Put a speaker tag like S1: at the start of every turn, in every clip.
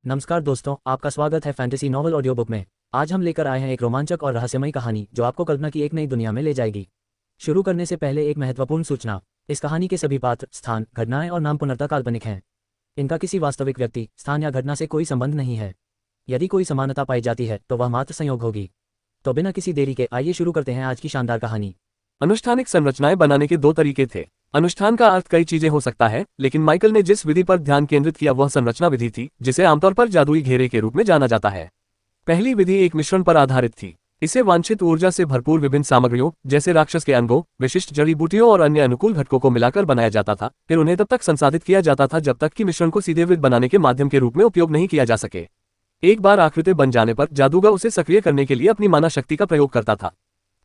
S1: नमस्कार दोस्तों, आपका स्वागत है फैंटेसी नॉवल ऑडियो बुक में। आज हम लेकर आए हैं एक रोमांचक और रहस्यमयी कहानी जो आपको कल्पना की एक नई दुनिया में ले जाएगी। शुरू करने से पहले एक महत्वपूर्ण सूचना। इस कहानी के सभी पात्र, स्थान, घटनाएं और नाम पूर्णतः काल्पनिक हैं। इनका किसी वास्तविक व्यक्ति, स्थान या घटना से कोई संबंध नहीं है। यदि कोई समानता पाई जाती है तो वह मात्र संयोग होगी। तो बिना किसी देरी के आइए शुरू करते हैं आज की शानदार कहानी।
S2: अनुष्ठानिक संरचनाएं बनाने के दो तरीके थे। अनुष्ठान का अर्थ कई चीजें हो सकता है, लेकिन माइकल ने जिस विधि पर ध्यान केंद्रित किया वह संरचना विधि थी, जिसे आमतौर पर जादुई घेरे के रूप में जाना जाता है। पहली विधि एक मिश्रण पर आधारित थी। इसे वांछित ऊर्जा से भरपूर विभिन्न सामग्रियों जैसे राक्षस के अंगों, विशिष्ट जड़ी बूटियों और अन्य अनुकूल घटकों को मिलाकर बनाया जाता था। फिर उन्हें तब तक संसाधित किया जाता था जब तक कि मिश्रण को सीधे वृत्त बनाने के माध्यम के रूप में उपयोग नहीं किया जा सके। एक बार आकृति बन जाने पर जादूगर उसे सक्रिय करने के लिए अपनी माना शक्ति का प्रयोग करता था।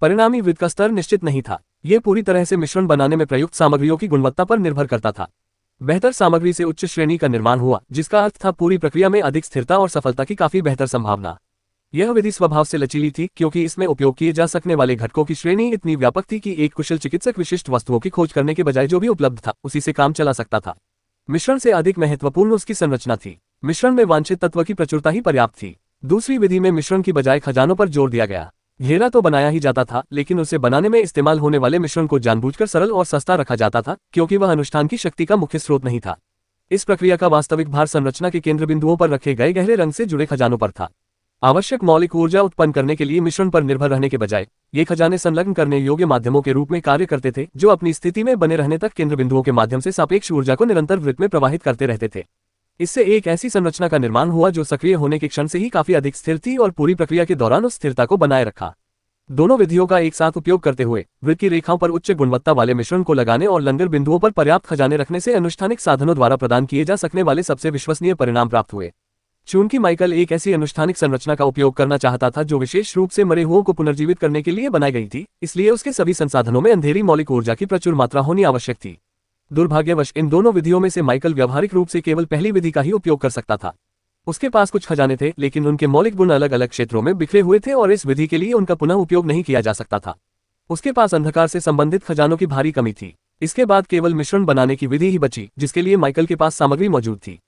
S2: परिणामी वृत्त का स्तर निश्चित नहीं था। यह पूरी तरह से मिश्रण बनाने में प्रयुक्त सामग्रियों की गुणवत्ता पर निर्भर करता था। बेहतर सामग्री से उच्च श्रेणी का निर्माण हुआ, जिसका अर्थ था पूरी प्रक्रिया में अधिक स्थिरता और सफलता की काफी बेहतर संभावना। यह विधि स्वभाव से लचीली थी, क्योंकि इसमें उपयोग किए जा सकने वाले घटकों की श्रेणी इतनी व्यापक थी कि एक कुशल चिकित्सक विशिष्ट वस्तुओं की खोज करने के बजाय जो भी उपलब्ध था उसी से काम चला सकता था। मिश्रण से अधिक महत्वपूर्ण उसकी संरचना थी। मिश्रण में वांछित तत्व की प्रचुरता ही पर्याप्त थी। दूसरी विधि में मिश्रण की बजाय खजानों पर जोर दिया गया। घेरा तो बनाया ही जाता था, लेकिन उसे बनाने में इस्तेमाल होने वाले मिश्रण को जानबूझकर सरल और सस्ता रखा जाता था, क्योंकि वह अनुष्ठान की शक्ति का मुख्य स्रोत नहीं था। इस प्रक्रिया का वास्तविक भार संरचना के केंद्र बिंदुओं पर रखे गए गहरे रंग से जुड़े खजानों पर था। आवश्यक मौलिक ऊर्जा उत्पन्न करने के लिए मिश्रण पर निर्भर रहने के बजाय ये खजाने संलग्न करने योग्य माध्यमों के रूप में कार्य करते थे, जो अपनी स्थिति में बने रहने तक केंद्र बिंदुओं के माध्यम से सापेक्ष ऊर्जा को निरंतर वृत्त में प्रवाहित करते रहते थे। इससे एक ऐसी संरचना का निर्माण हुआ जो सक्रिय होने के क्षण से ही काफी अधिक स्थिर थी और पूरी प्रक्रिया के दौरान उस स्थिरता को बनाए रखा। दोनों विधियों का एक साथ उपयोग करते हुए वृत्त की रेखाओं पर उच्च गुणवत्ता वाले मिश्रण को लगाने और लंगर बिंदुओं पर पर्याप्त खजाने रखने से अनुष्ठानिक साधनों द्वारा प्रदान किए जा सकने वाले सबसे विश्वसनीय परिणाम प्राप्त हुए। चूंकि माइकल एक ऐसी अनुष्ठानिक संरचना का उपयोग करना चाहता था जो विशेष रूप से मरे हुओं को पुनर्जीवित करने के लिए बनाई गई थी, इसलिए उसके सभी संसाधनों में अंधेरी मौलिक ऊर्जा की प्रचुर मात्रा होनी आवश्यक थी। दुर्भाग्यवश इन दोनों विधियों में से माइकल व्यावहारिक रूप से केवल पहली विधि का ही उपयोग कर सकता था। उसके पास कुछ खजाने थे, लेकिन उनके मौलिक गुण अलग अलग क्षेत्रों में बिखरे हुए थे और इस विधि के लिए उनका पुनः उपयोग नहीं किया जा सकता था। उसके पास अंधकार से संबंधित खजानों की भारी कमी थी। इसके बाद केवल मिश्रण बनाने की विधि ही बची, जिसके लिए माइकल के पास सामग्री मौजूद थी।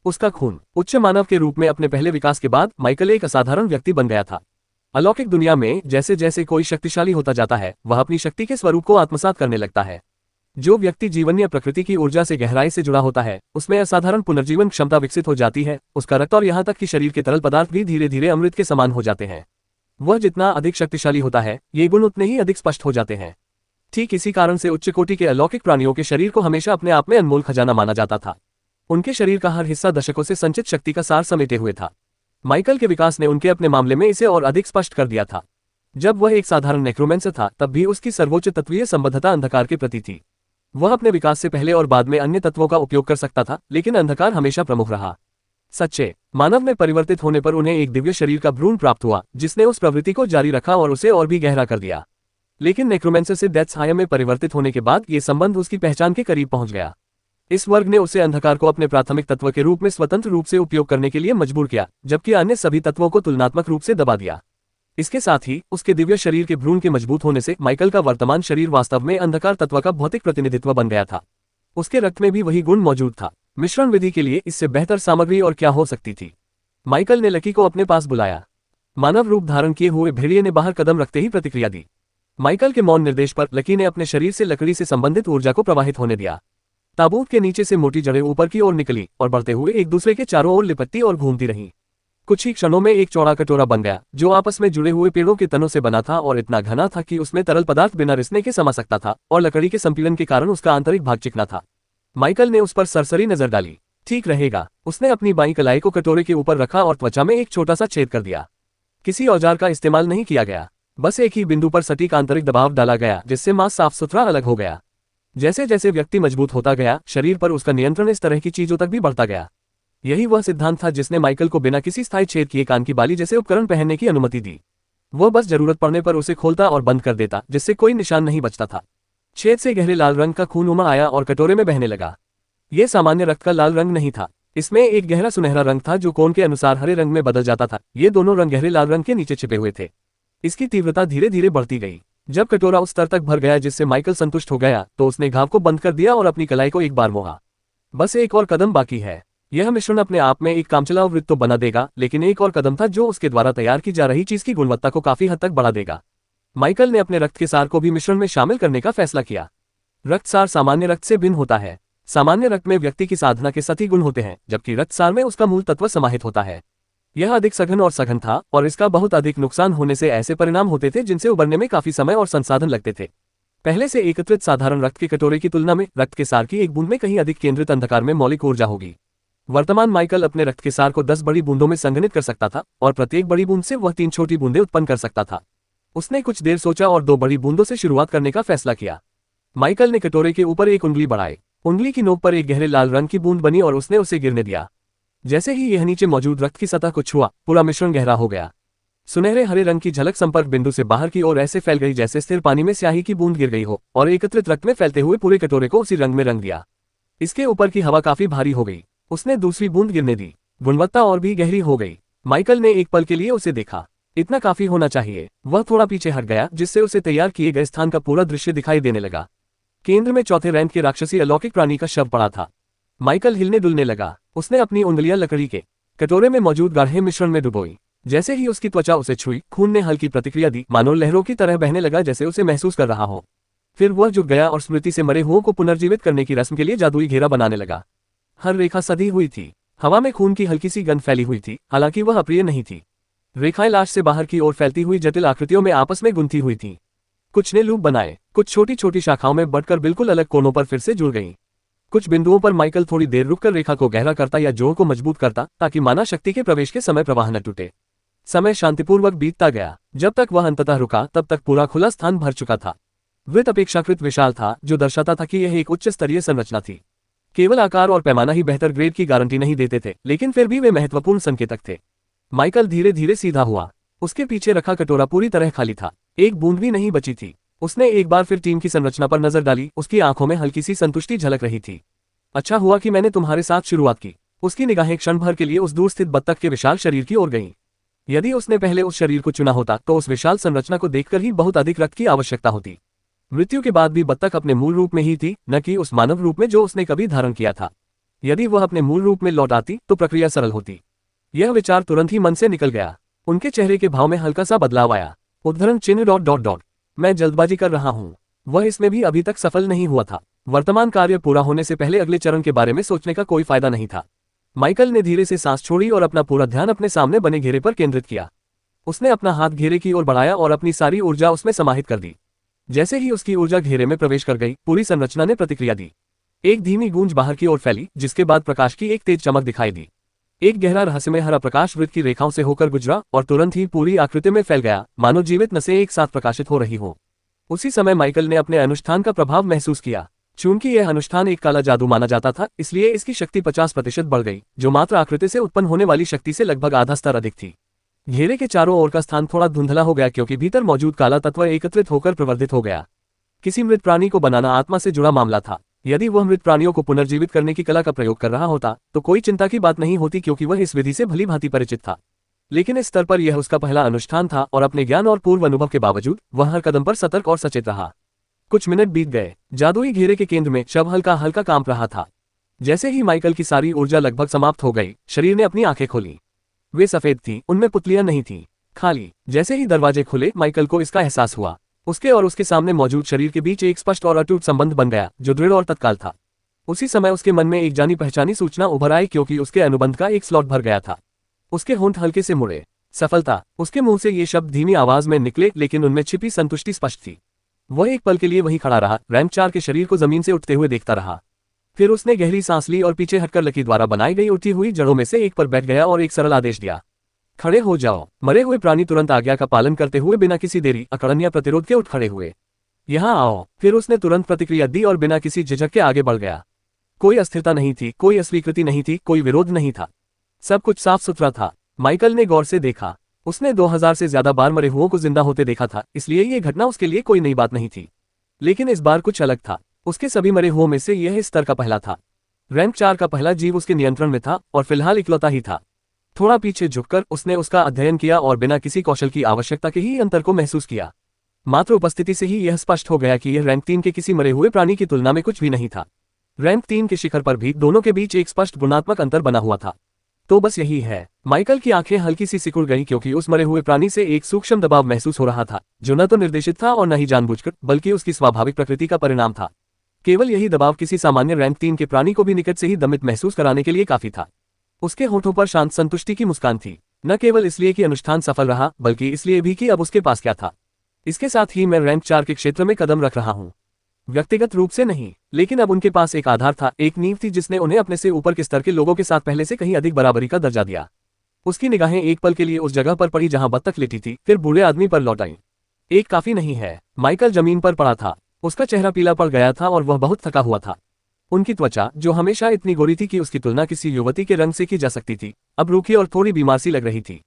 S2: उसका खून। उच्च मानव के रूप में अपने पहले विकास के बाद माइकल एक असाधारण व्यक्ति बन गया था। अलौकिक दुनिया में जैसे जैसे कोई शक्तिशाली होता जाता है, वह अपनी शक्ति के स्वरूप को आत्मसात करने लगता है। जो व्यक्ति जीवन या प्रकृति की ऊर्जा से गहराई से जुड़ा होता है, उसमें असाधारण पुनर्जीवन क्षमता विकसित हो जाती है। उसका रक्त और यहाँ तक कि शरीर के तरल पदार्थ भी धीरे धीरे अमृत के समान हो जाते हैं। वह जितना अधिक शक्तिशाली होता है, ये गुण उतने ही अधिक स्पष्ट हो जाते हैं। ठीक इसी कारण से उच्च कोटि के अलौकिक प्राणियों के शरीर को हमेशा अपने आप में अनमोल खजाना माना जाता था। उनके शरीर का हर हिस्सा दशकों से संचित शक्ति का सार समेटे हुए था। माइकल के विकास ने उनके अपने मामले में इसे और अधिक स्पष्ट कर दिया था। जब वह एक साधारण नेक्रोमेंसर था, तब भी उसकी सर्वोच्च तत्वीय संबद्धता अंधकार के प्रति थी। वह अपने विकास से पहले और बाद में अन्य तत्वों का उपयोग कर सकता था, लेकिन अंधकार हमेशा प्रमुख रहा। सच्चे मानव में परिवर्तित होने पर उन्हें एक दिव्य शरीर का भ्रूण प्राप्त हुआ, जिसने उस प्रवृत्ति को जारी रखा और उसे और भी गहरा कर दिया। लेकिन नेक्रोमेंसर से डेथ्स हायर में परिवर्तित होने के बाद ये संबंध उसकी पहचान के करीब पहुंच गया। इस वर्ग ने उसे अंधकार को अपने प्राथमिक तत्व के रूप में स्वतंत्र रूप से उपयोग करने के लिए मजबूर किया, जबकि अन्य सभी तत्वों को तुलनात्मक रूप से दबा दिया। इसके साथ ही उसके दिव्य शरीर के भ्रूण के मजबूत होने से माइकल का वर्तमान शरीर वास्तव में अंधकार तत्व का भौतिक प्रतिनिधित्व बन गया था। उसके रक्त में भी वही गुण मौजूद था। मिश्रण विधि के लिए इससे बेहतर सामग्री और क्या हो सकती थी। माइकल ने लकी को अपने पास बुलाया। मानव रूप धारण किए हुए भेड़िए ने बाहर कदम रखते ही प्रतिक्रिया दी। माइकल के मौन निर्देश पर लकी ने अपने शरीर से लकड़ी से संबंधित ऊर्जा को प्रवाहित होने दिया। ताबूत के नीचे से मोटी जड़ें ऊपर की ओर निकली और बढ़ते हुए एक दूसरे के चारों ओर लिपटती और घूमती रहीं। कुछ ही क्षणों में एक चौड़ा कटोरा बन गया, जो आपस में जुड़े हुए पेड़ों के तनों से बना था और इतना घना था कि उसमें तरल पदार्थ बिना रिसने के समा सकता था, और लकड़ी के संपीड़न के कारण उसका आंतरिक भाग चिकना था। माइकल ने उस पर सरसरी नजर डाली। ठीक रहेगा। उसने अपनी बाईं कलाई को कटोरे के ऊपर रखा और त्वचा में एक छोटा सा छेद कर दिया। किसी औजार का इस्तेमाल नहीं किया गया, बस एक ही बिंदु पर सटीक आंतरिक दबाव डाला गया, जिससे मांस साफ सुथरा अलग हो गया। जैसे जैसे व्यक्ति मजबूत होता गया, शरीर पर उसका नियंत्रण इस तरह की चीजों तक भी बढ़ता गया। यही वह सिद्धांत था जिसने माइकल को बिना किसी स्थायी छेद किए कान की बाली जैसे उपकरण पहनने की अनुमति दी। वह बस जरूरत पड़ने पर उसे खोलता और बंद कर देता, जिससे कोई निशान नहीं बचता था। छेद से गहरे लाल रंग का खून उमा आया और कटोरे में बहने लगा। यह सामान्य रक्त का लाल रंग नहीं था। इसमें एक गहरा सुनहरा रंग था जो कोण के अनुसार हरे रंग में बदल जाता था। ये दोनों रंग गहरे लाल रंग के नीचे छिपे हुए थे। इसकी तीव्रता धीरे धीरे बढ़ती गई। जब कटोरा उस स्तर तक भर गया जिससे माइकल संतुष्ट हो गया, तो उसने घाव को बंद कर दिया और अपनी कलाई को एक बार मोहा। बस एक और कदम बाकी है। यह मिश्रण अपने आप में एक कामचलाऊ वृत्त तो बना देगा, लेकिन एक और कदम था जो उसके द्वारा तैयार की जा रही चीज की गुणवत्ता को काफी हद तक बढ़ा देगा। माइकल ने अपने रक्त के सार को भी मिश्रण में शामिल करने का फैसला किया। रक्त सार सामान्य रक्त से भिन्न होता है। सामान्य रक्त में व्यक्ति की साधना के सतही गुण होते हैं, जबकि रक्त सार में उसका मूल तत्व समाहित होता है। यह अधिक सघन और सघन था और इसका बहुत अधिक नुकसान होने से ऐसे परिणाम होते थे जिनसे उबरने में काफी समय और संसाधन लगते थे। पहले से एकत्रित साधारण रक्त के कटोरे की तुलना में रक्त के सार की एक बूंद में कहीं अधिक केंद्रित अंधकार में मौलिक ऊर्जा होगी। वर्तमान माइकल अपने रक्त के सार को 10 बड़ी बूंदों में संघनित कर सकता था और प्रत्येक बड़ी बूंद से वह 3 छोटी बूंदें उत्पन्न कर सकता था। उसने कुछ देर सोचा और 2 बड़ी बूंदों से शुरुआत करने का फैसला किया। माइकल ने कटोरे के ऊपर एक उंगली बढ़ाई। उंगली की नोक पर एक गहरे लाल रंग की बूंद बनी और उसने उसे गिरने दिया। जैसे ही यह नीचे मौजूद रक्त की सतह को छुआ, पूरा मिश्रण गहरा हो गया। सुनहरे हरे रंग की झलक संपर्क बिंदु से बाहर की ओर ऐसे फैल गई जैसे स्थिर पानी में स्याही की बूंद गिर गई हो और एकत्रित रक्त में फैलते हुए पूरे कटोरे को उसी रंग में रंग दिया। इसके ऊपर की हवा काफी भारी हो गई। उसने दूसरी बूंद गिरने दी। गुणवत्ता और भी गहरी हो गई। माइकल ने एक पल के लिए उसे देखा। इतना काफी होना चाहिए। वह थोड़ा पीछे हट गया, जिससे उसे तैयार किए गए स्थान का पूरा दृश्य दिखाई देने लगा। केंद्र में चौथे रैंक के राक्षसी अलौकिक प्राणी का शव पड़ा था। माइकल हिलने डुलने लगा। उसने अपनी उंगलियां लकड़ी के कटोरे में मौजूद गाढ़े मिश्रण में डुबोई। जैसे ही उसकी त्वचा उसे छुई, खून ने हल्की प्रतिक्रिया दी, मानो लहरों की तरह बहने लगा जैसे उसे महसूस कर रहा हो। फिर वह झुक गया और स्मृति से मरे हुओं को पुनर्जीवित करने की रस्म के लिए जादुई घेरा बनाने लगा। हर रेखा सधी हुई थी। हवा में खून की हल्की सी गंध फैली हुई थी, हालांकि वह अप्रिय नहीं थी। रेखाएं लाश से बाहर की ओर फैलती हुई जटिल आकृतियों में आपस में गुंथी हुई थीं। कुछ ने लूप बनाए, कुछ छोटी छोटी शाखाओं में बढ़कर बिल्कुल अलग कोनों पर फिर से जुड़ गईं। कुछ बिंदुओं पर माइकल थोड़ी देर रुककर रेखा को गहरा करता या जोड़ को मजबूत करता, ताकि माना शक्ति के प्रवेश के समय प्रवाह न टूटे। समय शांतिपूर्वक बीतता गया। जब तक वह अंततः रुका, तब तक पूरा खुला स्थान भर चुका था। वृत्त अपेक्षाकृत विशाल था, जो दर्शाता था कि यह एक उच्च स्तरीय संरचना थी। केवल आकार और पैमाना ही बेहतर ग्रेड की गारंटी नहीं देते थे, लेकिन फिर भी वे महत्वपूर्ण संकेतक थे। माइकल धीरे धीरे सीधा हुआ। उसके पीछे रखा कटोरा पूरी तरह खाली था। एक बूंद भी नहीं बची थी। उसने एक बार फिर टीम की संरचना पर नजर डाली। उसकी आंखों में हल्की सी संतुष्टि झलक रही थी। अच्छा हुआ कि मैंने तुम्हारे साथ शुरुआत की। उसकी निगाहें क्षण भर के लिए उस दूर स्थित बत्तख के विशाल शरीर की ओर गईं। यदि उसने पहले उस शरीर को चुना होता तो उस विशाल संरचना को देखकर ही बहुत अधिक रक्त की आवश्यकता होती। मृत्यु के बाद भी बत्तख अपने मूल रूप में ही थी, न कि उस मानव रूप में जो उसने कभी धारण किया था। यदि वह अपने मूल रूप में लौट आती तो प्रक्रिया सरल होती। यह विचार तुरंत ही मन से निकल गया। उनके चेहरे के भाव में हल्का सा बदलाव आया। उद्धरण चिन्ह ... मैं जल्दबाजी कर रहा हूँ। वह इसमें भी अभी तक सफल नहीं हुआ था। वर्तमान कार्य पूरा होने से पहले अगले चरण के बारे में सोचने का कोई फायदा नहीं था। माइकल ने धीरे से सांस छोड़ी और अपना पूरा ध्यान अपने सामने बने घेरे पर केंद्रित किया। उसने अपना हाथ घेरे की ओर बढ़ाया और अपनी सारी ऊर्जा उसमें समाहित कर दी। जैसे ही उसकी ऊर्जा घेरे में प्रवेश कर गई, पूरी संरचना ने प्रतिक्रिया दी। एक धीमी गूंज बाहर की ओर फैली, जिसके बाद प्रकाश की एक तेज चमक दिखाई दी। एक गहरा रहस्यमय हरा प्रकाश वृत्त की रेखाओं से होकर गुजरा और तुरंत ही पूरी आकृति में फैल गया, मानो जीवित नसें एक साथ प्रकाशित हो रही हो। उसी समय माइकल ने अपने अनुष्ठान का प्रभाव महसूस किया। चूंकि यह अनुष्ठान एक काला जादू माना जाता था, इसलिए इसकी शक्ति 50% बढ़ गई, जो मात्र आकृति से उत्पन्न होने वाली शक्ति से लगभग आधा स्तर अधिक थी। घेरे के चारों ओर का स्थान थोड़ा धुंधला हो गया, क्योंकि भीतर मौजूद काला तत्व एकत्रित होकर प्रवर्धित हो गया। किसी मृत प्राणी को बनाना आत्मा से जुड़ा मामला था। यदि वह मृत प्राणियों को पुनर्जीवित करने की कला का प्रयोग कर रहा होता तो कोई चिंता की बात नहीं होती, क्योंकि वह इस विधि से भली भांति परिचित था। लेकिन इस स्तर पर यह उसका पहला अनुष्ठान था और अपने ज्ञान और पूर्व अनुभव के बावजूद वह हर कदम पर सतर्क और सचेत रहा। कुछ मिनट बीत गए। जादुई घेरे के केंद्र में शव हल्का हल्का कांप रहा था। जैसे ही माइकल की सारी ऊर्जा लगभग समाप्त हो गई, शरीर ने अपनी आंखें खोली। वे सफेद थीं, उनमें पुतलियां नहीं थीं, खाली। जैसे ही दरवाजे खुले, माइकल को इसका एहसास हुआ। उसके और उसके सामने मौजूद शरीर के बीच एक स्पष्ट और अटूट संबंध बन गया, जो दृढ़ और तत्काल था। उसी समय उसके मन में एक जानी पहचानी सूचना उभर आई, क्योंकि उसके अनुबंध का एक स्लॉट भर गया था। उसके होंठ हल्के से मुड़े। सफलता। उसके मुंह से ये शब्द धीमी आवाज में निकले, लेकिन उनमें छिपी संतुष्टि स्पष्ट थी। वह एक पल के लिए वहीं खड़ा रहा, रैंक 4 के शरीर को जमीन से उठते हुए देखता रहा। फिर उसने गहरी सांस ली और पीछे हटकर लकी द्वारा बनाई गई उठी हुई जड़ों में से एक पर बैठ गया और एक सरल आदेश दिया। खड़े हो जाओ। मरे हुए प्राणी तुरंत आज्ञा का पालन करते हुए बिना किसी देरी, अकड़न या प्रतिरोध के उठ खड़े हुए। यहाँ आओ। फिर उसने तुरंत प्रतिक्रिया दी और बिना किसी झिझक के आगे बढ़ गया। कोई अस्थिरता नहीं थी, कोई अस्वीकृति नहीं थी, कोई विरोध नहीं था। सब कुछ साफ सुथरा था। माइकल ने गौर से देखा। उसने 2000 से ज्यादा बार मरे हुओं को जिंदा होते देखा था, इसलिए ये घटना उसके लिए कोई नई बात नहीं थी। लेकिन इस बार कुछ अलग था। उसके सभी मरे हुओं में से यह इस स्तर का पहला था। रैंक 4 का पहला जीव उसके नियंत्रण में था और फिलहाल इकलौता ही था। थोड़ा पीछे झुककर उसने उसका अध्ययन किया और बिना किसी कौशल की आवश्यकता के ही अंतर को महसूस किया। मात्र उपस्थिति से ही यह स्पष्ट हो गया कि यह रैंक 3 के किसी मरे हुए प्राणी की तुलना में कुछ भी नहीं था। रैंक 3 के शिखर पर भी दोनों के बीच एक स्पष्ट गुणात्मक अंतर बना हुआ था। तो बस यही है। माइकल की आंखें हल्की सी सिकुड़ गईं क्योंकि उस मरे हुए प्राणी से एक सूक्ष्म दबाव महसूस हो रहा था, जो न तो निर्देशित था और न ही जानबूझकर, बल्कि उसकी स्वाभाविक प्रकृति का परिणाम था। केवल यही दबाव किसी सामान्य रैंक 3 के प्राणी को भी निकट से ही दमित महसूस कराने के लिए काफी था। उसके होठों पर शांत संतुष्टि की मुस्कान थी, न केवल इसलिए कि अनुष्ठान सफल रहा, बल्कि इसलिए भी कि अब उसके पास क्या था। इसके साथ ही मैं रैंक 4 के क्षेत्र में कदम रख रहा हूँ। व्यक्तिगत रूप से नहीं, लेकिन अब उनके पास एक आधार था, एक नींव थी जिसने उन्हें अपने से ऊपर के स्तर के लोगों के साथ पहले से कहीं अधिक बराबरी का दर्जा दिया। उसकी निगाहें एक पल के लिए उस जगह पर पड़ी जहां बत्तख लेटी थी, फिर बूढ़े आदमी पर लौट आईं। एक काफी नहीं है। माइकल जमीन पर पड़ा था। उसका चेहरा पीला पड़ गया था और वह बहुत थका हुआ था। उनकी त्वचा, जो हमेशा इतनी गोरी थी कि उसकी तुलना किसी युवती के रंग से की जा सकती थी, अब रूखी और थोड़ी बीमार सी लग रही थी।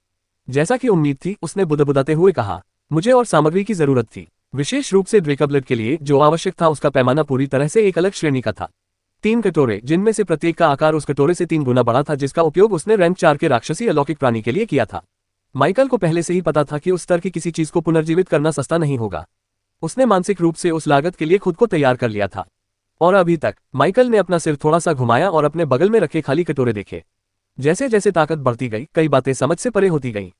S2: जैसा कि उम्मीद थी, उसने बुदबुदाते हुए कहा, मुझे और सामग्री की जरूरत थी, विशेष रूप से ड्रेकब्लेड के लिए। जो आवश्यक था उसका पैमाना पूरी तरह से एक अलग श्रेणी का था। 3 कटोरे, जिनमें से प्रत्येक का आकार उस कटोरे से 3 गुना बड़ा था जिसका उपयोग उसने रैंक 4 के राक्षसी अलौकिक प्राणी के लिए किया था। माइकल को पहले से ही पता था कि उस स्तर की किसी चीज को पुनर्जीवित करना सस्ता नहीं होगा। उसने मानसिक रूप से उस लागत के लिए खुद को तैयार कर लिया था। और अभी तक माइकल ने अपना सिर थोड़ा सा घुमाया और अपने बगल में रखे खाली कटोरे देखे। जैसे जैसे ताकत बढ़ती गई, कई बातें समझ से परे होती गईं।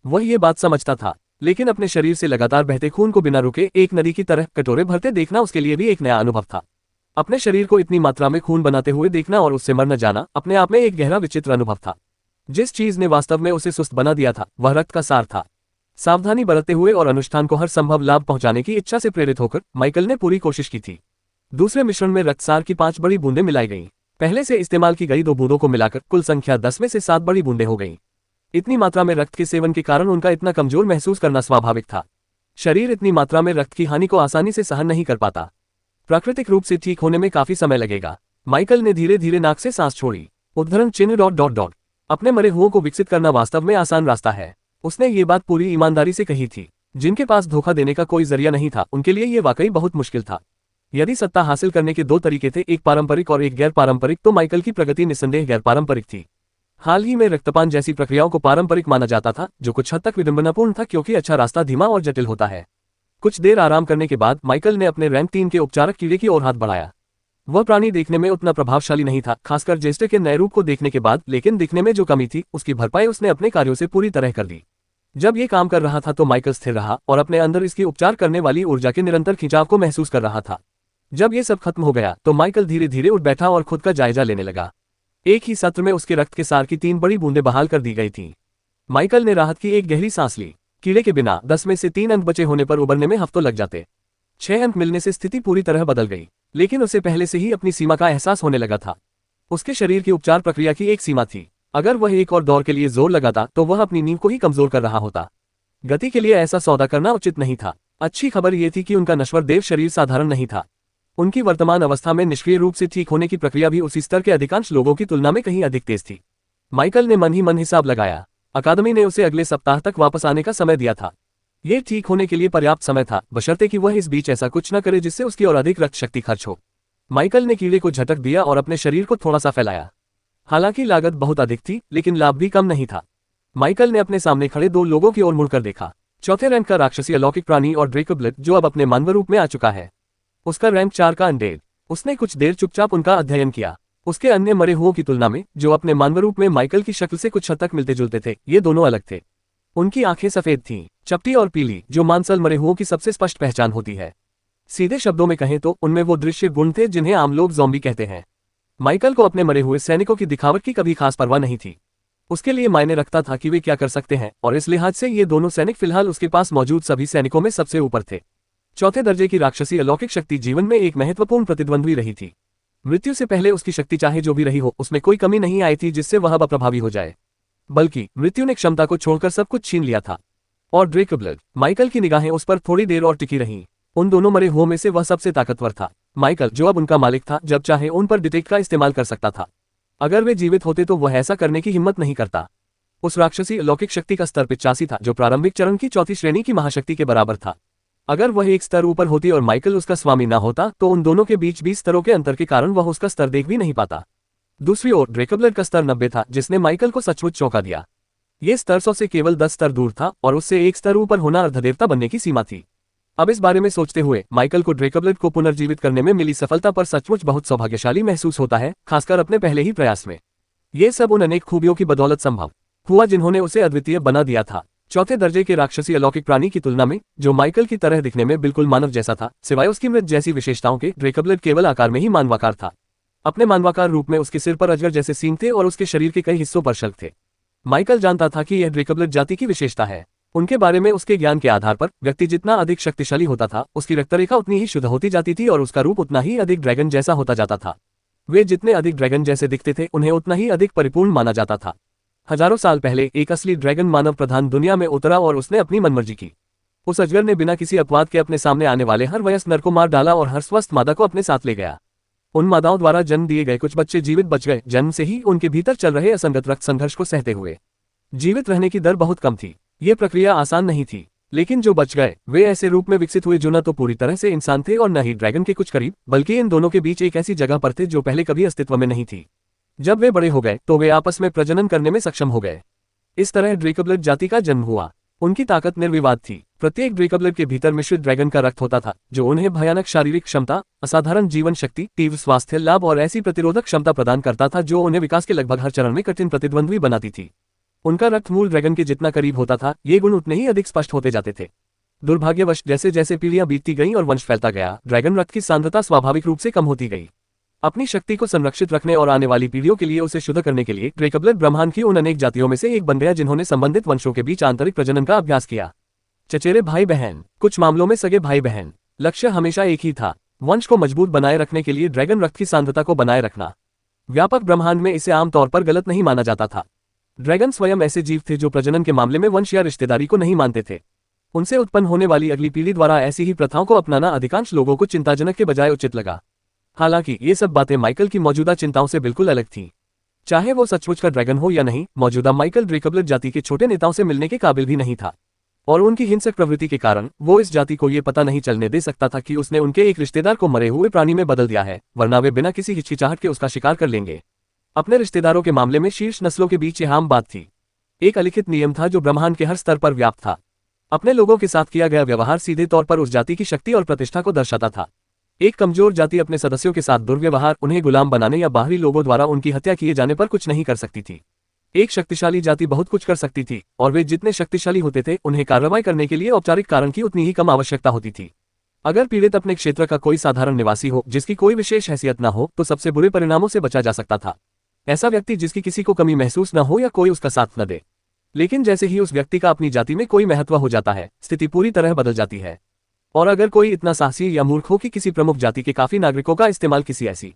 S2: वह ये बात समझता था, लेकिन अपने शरीर से लगातार बहते खून को बिना रुके एक नदी की तरह कटोरे भरते देखना उसके लिए भी एक नया अनुभव था। अपने शरीर को इतनी मात्रा में खून बनाते हुए देखना और उससे मर न जाना अपने आप में एक गहरा विचित्र अनुभव था। जिस चीज ने वास्तव में उसे सुस्त बना दिया था, वह रक्त का सार था। सावधानी बरतते हुए और अनुष्ठान को हर संभव लाभ पहुंचाने की इच्छा से प्रेरित होकर माइकल ने पूरी कोशिश की थी। दूसरे मिश्रण में रक्तसार की 5 बड़ी बूंदें मिलाई गईं। पहले से इस्तेमाल की गई 2 बूंदों को मिलाकर कुल संख्या 10 में से 7 बड़ी बूंदें हो गईं। इतनी मात्रा में रक्त के सेवन के कारण उनका इतना कमजोर महसूस करना स्वाभाविक था। शरीर इतनी मात्रा में रक्त की हानि को आसानी से सहन नहीं कर पाता। प्राकृतिक रूप से ठीक होने में काफी समय लगेगा। माइकल ने धीरे धीरे नाक से सांस छोड़ी। उद्धरण चिन्ह ... अपने मरे हुओं को विकसित करना वास्तव में आसान रास्ता है। उसने ये बात पूरी ईमानदारी से कही थी। जिनके पास धोखा देने का कोई जरिया नहीं था, उनके लिए ये वाकई बहुत मुश्किल था। यदि सत्ता हासिल करने के 2 तरीके थे, एक पारंपरिक और एक गैर पारंपरिक, तो माइकल की प्रगति निस्संदेह गैर पारंपरिक थी। हाल ही में रक्तपान जैसी प्रक्रियाओं को पारंपरिक माना जाता था, जो कुछ हद तक विडंबनापूर्ण था क्योंकि अच्छा रास्ता धीमा और जटिल होता है। कुछ देर आराम करने के बाद माइकल ने अपने रैंक 3 के उपचारक कीड़े की ओर हाथ बढ़ाया। वह प्राणी देखने में उतना प्रभावशाली नहीं था, खासकर जेस्टर के नए रूप को देखने के बाद, लेकिन दिखने में जो कमी थी उसकी भरपाई उसने अपने कार्यों से पूरी तरह कर दी। जब ये काम कर रहा था तो माइकल स्थिर रहा और अपने अंदर इसकी उपचार करने वाली ऊर्जा के निरंतर खिंचाव को महसूस कर रहा था। जब ये सब खत्म हो गया तो माइकल धीरे धीरे उठ बैठा और खुद का जायजा लेने लगा। एक ही सत्र में उसके रक्त के सार की 3 बड़ी बूंदें बहाल कर दी गई थीं। माइकल ने राहत की एक गहरी सांस ली। कीड़े के बिना 10 में से 3 अंक बचे होने पर उबरने में हफ्तों लग जाते। 6 अंक मिलने से स्थिति पूरी तरह बदल गई, लेकिन उसे पहले से ही अपनी सीमा का एहसास होने लगा था। उसके शरीर की उपचार प्रक्रिया की एक सीमा थी। अगर वह एक और दौर के लिए जोर लगाता तो वह अपनी नींव को ही कमजोर कर रहा होता। गति के लिए ऐसा सौदा करना उचित नहीं था। अच्छी खबर यह थी कि उनका नश्वर देव शरीर साधारण नहीं था। उनकी वर्तमान अवस्था में निष्क्रिय रूप से ठीक होने की प्रक्रिया भी उसी स्तर के अधिकांश लोगों की तुलना में कहीं अधिक तेज थी। माइकल ने मन ही मन हिसाब लगाया। अकादमी ने उसे अगले सप्ताह तक वापस आने का समय दिया था। यह ठीक होने के लिए पर्याप्त समय था, बशर्ते कि वह इस बीच ऐसा कुछ न करे जिससे उसकी और अधिक रक्त शक्ति खर्च हो। माइकल ने कीड़े को झटक दिया और अपने शरीर को थोड़ा सा फैलाया। हालांकि लागत बहुत अधिक थी, लेकिन लाभ भी कम नहीं था। माइकल ने अपने सामने खड़े 2 लोगों की ओर मुड़कर देखा। चौथे रैंक का राक्षसी अलौकिक प्राणी और ड्रेकब्लेड, जो अब अपने मानव रूप में आ चुका है। उसका रैंक 4 का अनडेड। उसने कुछ देर चुपचाप उनका अध्ययन किया। उसके अन्य मरे हुओं की तुलना में, जो अपने मानव रूप में माइकल की शक्ल से कुछ हद तक मिलते जुलते थे, ये दोनों अलग थे। उनकी आंखें सफेद थीं, चपटी और पीली, जो मांसल मरे हुओं की सबसे स्पष्ट पहचान होती है। सीधे शब्दों में कहें तो उनमें वो दृश्य गुण थे जिन्हें आम लोग ज़ॉम्बी कहते हैं। माइकल को अपने मरे हुए सैनिकों की दिखावट की कभी खास परवाह नहीं थी। उसके लिए मायने रखता था कि वे क्या कर सकते हैं, और इस लिहाज से ये दोनों सैनिक फिलहाल उसके पास मौजूद सभी सैनिकों में सबसे ऊपर थे। चौथे दर्जे की राक्षसी अलौकिक शक्ति जीवन में एक महत्वपूर्ण प्रतिद्वंद्वी रही थी। मृत्यु से पहले उसकी शक्ति चाहे जो भी रही हो, उसमें कोई कमी नहीं आई थी जिससे वह अब अप्रभावी हो जाए, बल्कि मृत्यु ने क्षमता को छोड़कर सब कुछ छीन लिया था। और ड्रेकब्लेड, माइकल की निगाहें उस पर थोड़ी देर और टिकी रहीं। उन दोनों मरे हुओं में से वह सबसे ताकतवर था। माइकल, जो अब उनका मालिक था, जब चाहे उन पर डिटेक्ट का इस्तेमाल कर सकता था। अगर वे जीवित होते तो वह ऐसा करने की हिम्मत नहीं करता। उस राक्षसी अलौकिक शक्ति का स्तर 85 था, जो प्रारंभिक चरण की 4थी श्रेणी की महाशक्ति के बराबर था। अगर वह एक स्तर ऊपर होती और माइकल उसका स्वामी ना होता, तो उन दोनों के बीच 20 स्तरों के अंतर के कारण वह उसका स्तर देख भी नहीं पाता। दूसरी ओर ड्रेकब्लेड का स्तर 90 था, जिसने माइकल को सचमुच चौंका दिया। ये स्तर 100 से केवल 10 स्तर दूर था, और उससे एक स्तर ऊपर होना अर्धदेवता बनने की सीमा थी। अब इस बारे में सोचते हुए माइकल को ड्रेकब्लिड को पुनर्जीवित करने में मिली सफलता पर सचमुच बहुत सौभाग्यशाली महसूस होता है, खासकर अपने पहले ही प्रयास में। ये सब उन अनेक खूबियों की बदौलत संभव हुआ जिन्होंने उसे अद्वितीय बना दिया था। चौथे दर्जे के राक्षसी अलौकिक प्राणी की तुलना में, जो माइकल की तरह दिखने में बिल्कुल मानव जैसा था, सिवाय उसकी मृत जैसी विशेषताओं के, ड्रेकब्लिड केवल आकार में ही मानवाकार था। अपने मानवाकार रूप में उसके सिर पर अजगर जैसे सींग थे और उसके शरीर के कई हिस्सों पर शल्क थे। माइकल जानता था कि यह ड्रेकब्लिड जाति की विशेषता है। उनके बारे में उसके ज्ञान के आधार पर व्यक्ति जितना अधिक शक्तिशाली होता था, उसकी रक्तरेखा उतनी ही शुद्ध होती जाती थी और उसका रूप उतना ही अधिक ड्रैगन जैसा होता जाता था। वे जितने अधिक ड्रैगन जैसे दिखते थे, उन्हें उतना ही अधिक परिपूर्ण माना जाता था। हजारों साल पहले एक असली ड्रैगन मानव प्रधान दुनिया में उतरा और उसने अपनी मनमर्जी की। उस अजगर ने बिना किसी अपवाद के अपने सामने आने वाले हर वयस्क नर को मार डाला और हर स्वस्थ मादा को अपने साथ ले गया। उन मादाओं द्वारा जन्म दिए गए कुछ बच्चे जीवित बच गए, जन्म से ही उनके भीतर चल रहे असंगत रक्त संघर्ष को सहते हुए। जीवित रहने की दर बहुत कम थी। ये प्रक्रिया आसान नहीं थी, लेकिन जो बच गए वे ऐसे रूप में विकसित हुए जो न तो पूरी तरह से इंसान थे और न ही ड्रैगन के कुछ करीब, बल्कि इन दोनों के बीच एक ऐसी जगह पर थे जो पहले कभी अस्तित्व में नहीं थी। जब वे बड़े हो गए तो वे आपस में प्रजनन करने में सक्षम हो गए। इस तरह ड्रेकब्लिड जाति का जन्म हुआ। उनकी ताकत निर्विवाद थी। प्रत्येक ड्रेकब्लिड के भीतर मिश्रित ड्रैगन का रक्त होता था, जो उन्हें भयानक शारीरिक क्षमता, असाधारण जीवन शक्ति, तीव्र स्वास्थ्य लाभ और ऐसी प्रतिरोधक क्षमता प्रदान करता था जो उन्हें विकास के लगभग हर चरण में कठिन प्रतिद्वंद्वी बनाती थी। उनका रक्त मूल ड्रैगन के जितना करीब होता था, ये गुण उतने ही अधिक स्पष्ट होते जाते थे। दुर्भाग्यवश जैसे जैसे पीढ़ियां बीतती गईं और वंश फैलता गया, ड्रैगन रक्त की सांद्रता स्वाभाविक रूप से कम होती गई। अपनी शक्ति को संरक्षित रखने और आने वाली पीढ़ियों के लिए उसे शुद्ध करने के लिए ड्रेकब्लिड ब्रह्मांड की उन अनेक जातियों में से एक बन गया जिन्होंने संबंधित वंशों के बीच आंतरिक प्रजनन का अभ्यास किया। चचेरे भाई बहन, कुछ मामलों में सगे भाई बहन। लक्ष्य हमेशा एक ही था, वंश को मजबूत बनाए रखने के लिए ड्रैगन रक्त की सांद्रता को बनाए रखना। व्यापक ब्रह्मांड में इसे आमतौर पर गलत नहीं माना जाता था। ड्रैगन स्वयं ऐसे जीव थे जो प्रजनन के मामले में वंश या रिश्तेदारी को नहीं मानते थे। उनसे उत्पन्न होने वाली अगली पीढ़ी द्वारा ऐसी ही प्रथाओं को अपनाना अधिकांश लोगों को चिंताजनक के बजाय उचित लगा। हालांकि ये सब बातें माइकल की मौजूदा चिंताओं से बिल्कुल अलग थीं। चाहे वो सचमुच का ड्रैगन हो या नहीं, मौजूदा माइकल ड्रेकब्लिड जाति के छोटे नेताओं से मिलने के काबिल भी नहीं था। और उनकी हिंसक प्रवृत्ति के कारण वो इस जाति को ये पता नहीं चलने दे सकता था कि उसने उनके एक रिश्तेदार को मरे हुए प्राणी में बदल दिया है, वरना वे बिना किसी हिचकिचाहट के उसका शिकार कर लेंगे। अपने रिश्तेदारों के मामले में शीर्ष नस्लों के बीच यह आम बात थी। एक अलिखित नियम था जो ब्रह्मांड के हर स्तर पर व्याप्त था। अपने लोगों के साथ किया गया व्यवहार सीधे तौर पर उस जाति की शक्ति और प्रतिष्ठा को दर्शाता था। एक कमजोर जाति अपने सदस्यों के साथ दुर्व्यवहार, उन्हें गुलाम बनाने या बाहरी लोगों द्वारा उनकी हत्या किए जाने पर कुछ नहीं कर सकती थी। एक शक्तिशाली जाति बहुत कुछ कर सकती थी, और वे जितने शक्तिशाली होते थे उन्हें कार्रवाई करने के लिए औपचारिक कारण की उतनी ही कम आवश्यकता होती थी। अगर पीड़ित अपने क्षेत्र का कोई साधारण निवासी हो जिसकी कोई विशेष हैसियत न हो, तो सबसे बुरे परिणामों से बचा जा सकता था। ऐसा व्यक्ति जिसकी किसी को कमी महसूस न हो या कोई उसका साथ न दे। लेकिन जैसे ही उस व्यक्ति का अपनी जाति में कोई महत्व हो जाता है, स्थिति पूरी तरह बदल जाती है। और अगर कोई इतना साहसी या मूर्ख हो कि किसी प्रमुख जाति के काफी नागरिकों का इस्तेमाल किसी ऐसी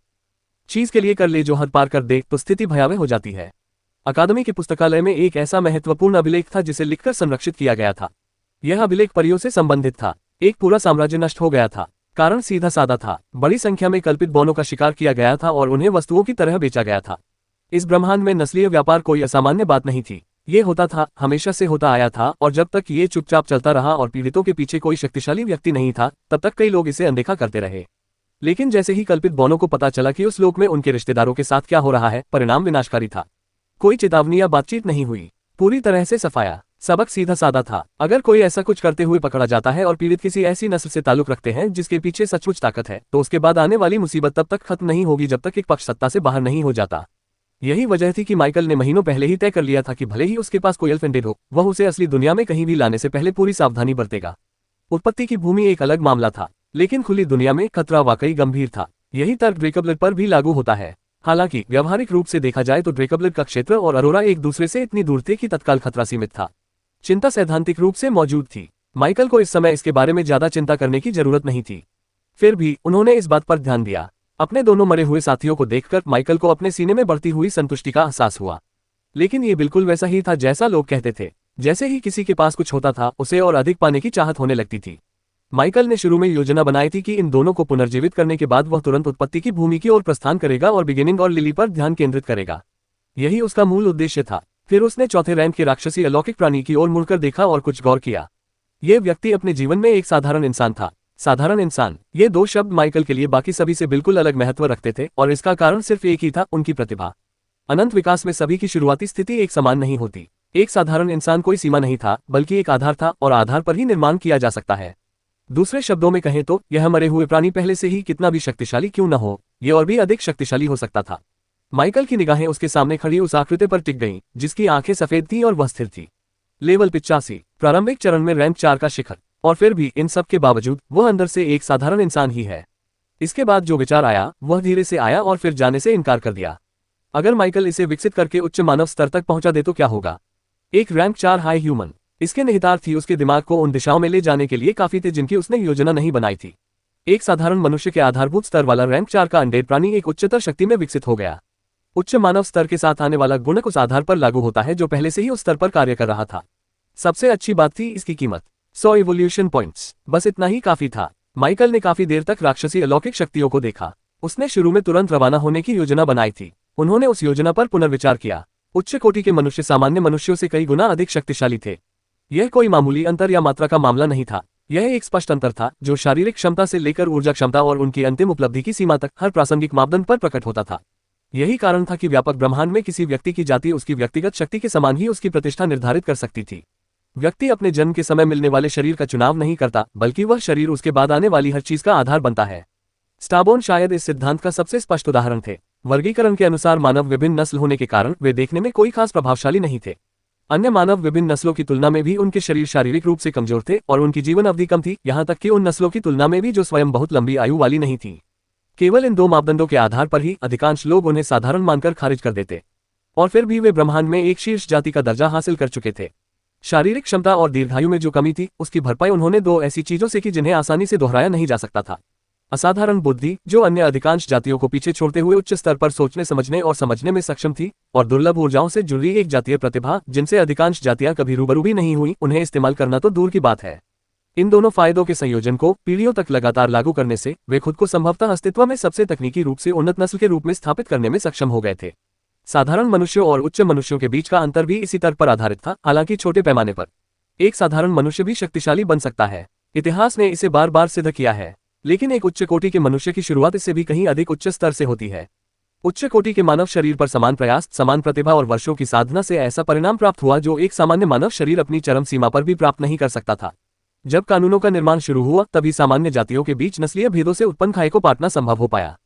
S2: चीज के लिए कर ले जो हद पार कर दे, तो स्थिति भयावह हो जाती है। अकादमी के पुस्तकालय में एक ऐसा महत्वपूर्ण अभिलेख था जिसे लिखकर संरक्षित किया गया था। यह अभिलेख परियों से संबंधित था। एक पूरा साम्राज्य नष्ट हो गया था। कारण सीधा साधा था, बड़ी संख्या में कल्पित बौनों का शिकार किया गया था और उन्हें वस्तुओं की तरह बेचा गया था। इस ब्रह्मांड में नस्लीय व्यापार कोई असामान्य बात नहीं थी। ये होता था, हमेशा से होता आया था, और जब तक ये चुपचाप चलता रहा और पीड़ितों के पीछे कोई शक्तिशाली व्यक्ति नहीं था, तब तक कई लोग इसे अनदेखा करते रहे। लेकिन जैसे ही कल्पित बौनों को पता चला कि उस लोक में उनके रिश्तेदारों के साथ क्या हो रहा है, परिणाम विनाशकारी था। कोई चेतावनी या बातचीत नहीं हुई, पूरी तरह से सफाया। सबक सीधा साधा था। अगर कोई ऐसा कुछ करते हुए पकड़ा जाता है और पीड़ित किसी ऐसी नस्ल से ताल्लुक रखते हैं जिसके पीछे सचमुच ताकत है, तो उसके बाद आने वाली मुसीबत तब तक खत्म नहीं होगी जब तक एक पक्ष सत्ता से बाहर नहीं हो जाता। यही वजह थी कि माइकल ने महीनों पहले ही तय कर लिया था कि भले ही उसके पास कोई एल्फेंडेड हो, वह उसे असली दुनिया में कहीं भी लाने से पहले पूरी सावधानी बरतेगा। उत्पत्ति की भूमि एक अलग मामला था, लेकिन खुली दुनिया में खतरा वाकई गंभीर था। यही तर्क ड्रेकब्लिड पर भी लागू होता है। हालांकि व्यावहारिक रूप से देखा जाए तो ड्रेकब्लिड का क्षेत्र और अरोरा एक दूसरे से इतनी दूर थे कि तत्काल खतरा सीमित था। चिंता सैद्धांतिक रूप से मौजूद थी। माइकल को इस समय इसके बारे में ज्यादा चिंता करने की जरूरत नहीं थी। फिर भी उन्होंने इस बात पर ध्यान दिया। अपने दोनों मरे हुए साथियों को देखकर माइकल को अपने सीने में बढ़ती हुई संतुष्टि का एहसास हुआ। लेकिन ये बिल्कुल वैसा ही था जैसा लोग कहते थे। जैसे ही किसी के पास कुछ होता था, उसे और अधिक पाने की चाहत होने लगती थी। माइकल ने शुरू में योजना बनाई थी कि इन दोनों को पुनर्जीवित करने के बाद वह तुरंत उत्पत्ति की भूमि की ओर प्रस्थान करेगा और बिगिनिंग और लिली पर ध्यान केंद्रित करेगा। यही उसका मूल उद्देश्य था। फिर उसने चौथे रैंक के राक्षसी अलौकिक प्राणी की ओर मुड़कर देखा और कुछ गौर किया। यह व्यक्ति अपने जीवन में एक साधारण इंसान था। साधारण इंसान, ये दो शब्द माइकल के लिए बाकी सभी से बिल्कुल अलग महत्व रखते थे, और इसका कारण सिर्फ एक ही था, उनकी प्रतिभा। अनंत विकास में सभी की शुरुआती स्थिति एक समान नहीं होती। एक साधारण इंसान कोई सीमा नहीं था, बल्कि एक आधार था, और आधार पर ही निर्माण किया जा सकता है। दूसरे शब्दों में कहें तो यह मरे हुए प्राणी पहले से ही कितना भी शक्तिशाली क्यों न हो, ये और भी अधिक शक्तिशाली हो सकता था। माइकल की निगाहें उसके सामने खड़ी उस आकृति पर टिक गईं, जिसकी आंखें सफेद थीं और वह स्थिर थी। लेवल 85, प्रारंभिक चरण में रैंक 4 का शिखर। और फिर भी इन सब के बावजूद वह अंदर से एक साधारण इंसान ही है। इसके बाद जो विचार आया वह धीरे से आया और फिर जाने से इनकार कर दिया। अगर माइकल इसे विकसित करके उच्च मानव स्तर तक पहुंचा दे तो क्या होगा? एक रैंक 4 हाई ह्यूमन। इसके निहितार्थ ही उसके दिमाग को उन दिशाओं में ले जाने के लिए काफी थे जिनकी उसने योजना नहीं बनाई थी। एक साधारण मनुष्य के आधारभूत स्तर वाला रैंक 4 का अनडेड प्राणी एक उच्चतर शक्ति में विकसित हो गया। उच्च मानव स्तर के साथ आने वाला गुणक उस आधार पर लागू होता है जो पहले से ही उस स्तर पर कार्य कर रहा था। सबसे अच्छी बात थी इसकी कीमत, 100 इवोल्यूशन पॉइंट्स। बस इतना ही काफी था। माइकल ने काफी देर तक राक्षसी अलौकिक शक्तियों को देखा। उसने शुरू में तुरंत रवाना होने की योजना बनाई थी। उन्होंने उस योजना पर पुनर्विचार किया। उच्च कोटि के मनुष्य सामान्य मनुष्यों से कई गुना अधिक शक्तिशाली थे। यह कोई मामूली अंतर या मात्रा का मामला नहीं था। यह एक स्पष्ट अंतर था जो शारीरिक क्षमता से लेकर ऊर्जा क्षमता और उनकी अंतिम उपलब्धि की सीमा तक हर प्रासंगिक मापदंड पर प्रकट होता था। यही कारण था कि व्यापक ब्रह्मांड में किसी व्यक्ति की जाति उसकी व्यक्तिगत शक्ति के समान ही उसकी प्रतिष्ठा निर्धारित कर सकती थी। व्यक्ति अपने जन्म के समय मिलने वाले शरीर का चुनाव नहीं करता, बल्कि वह शरीर उसके बाद आने वाली हर चीज का आधार बनता है। स्टाबोन शायद इस सिद्धांत का सबसे स्पष्ट उदाहरण थे। वर्गीकरण के अनुसार मानव विभिन्न नस्ल होने के कारण वे देखने में कोई खास प्रभावशाली नहीं थे। अन्य मानव विभिन्न नस्लों की तुलना में भी उनके शरीर शारीरिक रूप से कमजोर थे और उनकी जीवन अवधि कम थी, यहाँ तक कि उन नस्लों की तुलना में भी जो स्वयं बहुत लंबी आयु वाली नहीं थी। केवल इन दो मापदंडों के आधार पर ही अधिकांश लोग उन्हें साधारण मानकर खारिज कर देते। और फिर भी वे ब्रह्मांड में एक शीर्ष जाति का दर्जा हासिल कर चुके थे। शारीरिक क्षमता और दीर्घायु में जो कमी थी उसकी भरपाई उन्होंने दो ऐसी चीजों से की जिन्हें आसानी से दोहराया नहीं जा सकता था। असाधारण बुद्धि, जो अन्य अधिकांश जातियों को पीछे छोड़ते हुए उच्च स्तर पर सोचने समझने और समझने में सक्षम थी, और दुर्लभ ऊर्जाओं से जुड़ी एक जातीय प्रतिभा जिनसे अधिकांश जातियां कभी रूबरू भी नहीं हुई, उन्हें इस्तेमाल करना तो दूर की बात है। इन दोनों फायदों के संयोजन को पीढ़ियों तक लगातार लागू करने से वे खुद को संभवतः अस्तित्व में सबसे तकनीकी रूप से उन्नत नस्ल के रूप में स्थापित करने में सक्षम हो गए थे। साधारण मनुष्यों और उच्च मनुष्यों के बीच का अंतर भी इसी तर्क पर आधारित था, हालांकि छोटे पैमाने पर। एक साधारण मनुष्य भी शक्तिशाली बन सकता है। इतिहास ने इसे बार बार सिद्ध किया है। लेकिन एक उच्च कोटि के मनुष्य की शुरुआत इससे भी कहीं अधिक उच्च स्तर से होती है। उच्च कोटि के मानव शरीर पर समान प्रयास, समान प्रतिभा और वर्षों की साधना से ऐसा परिणाम प्राप्त हुआ जो एक सामान्य मानव शरीर अपनी चरम सीमा पर भी प्राप्त नहीं कर सकता था। जब कानूनों का निर्माण शुरू हुआ तभी सामान्य जातियों के बीच नस्लीय भेदों से उत्पन्न खाई को पाटना संभव हो पाया।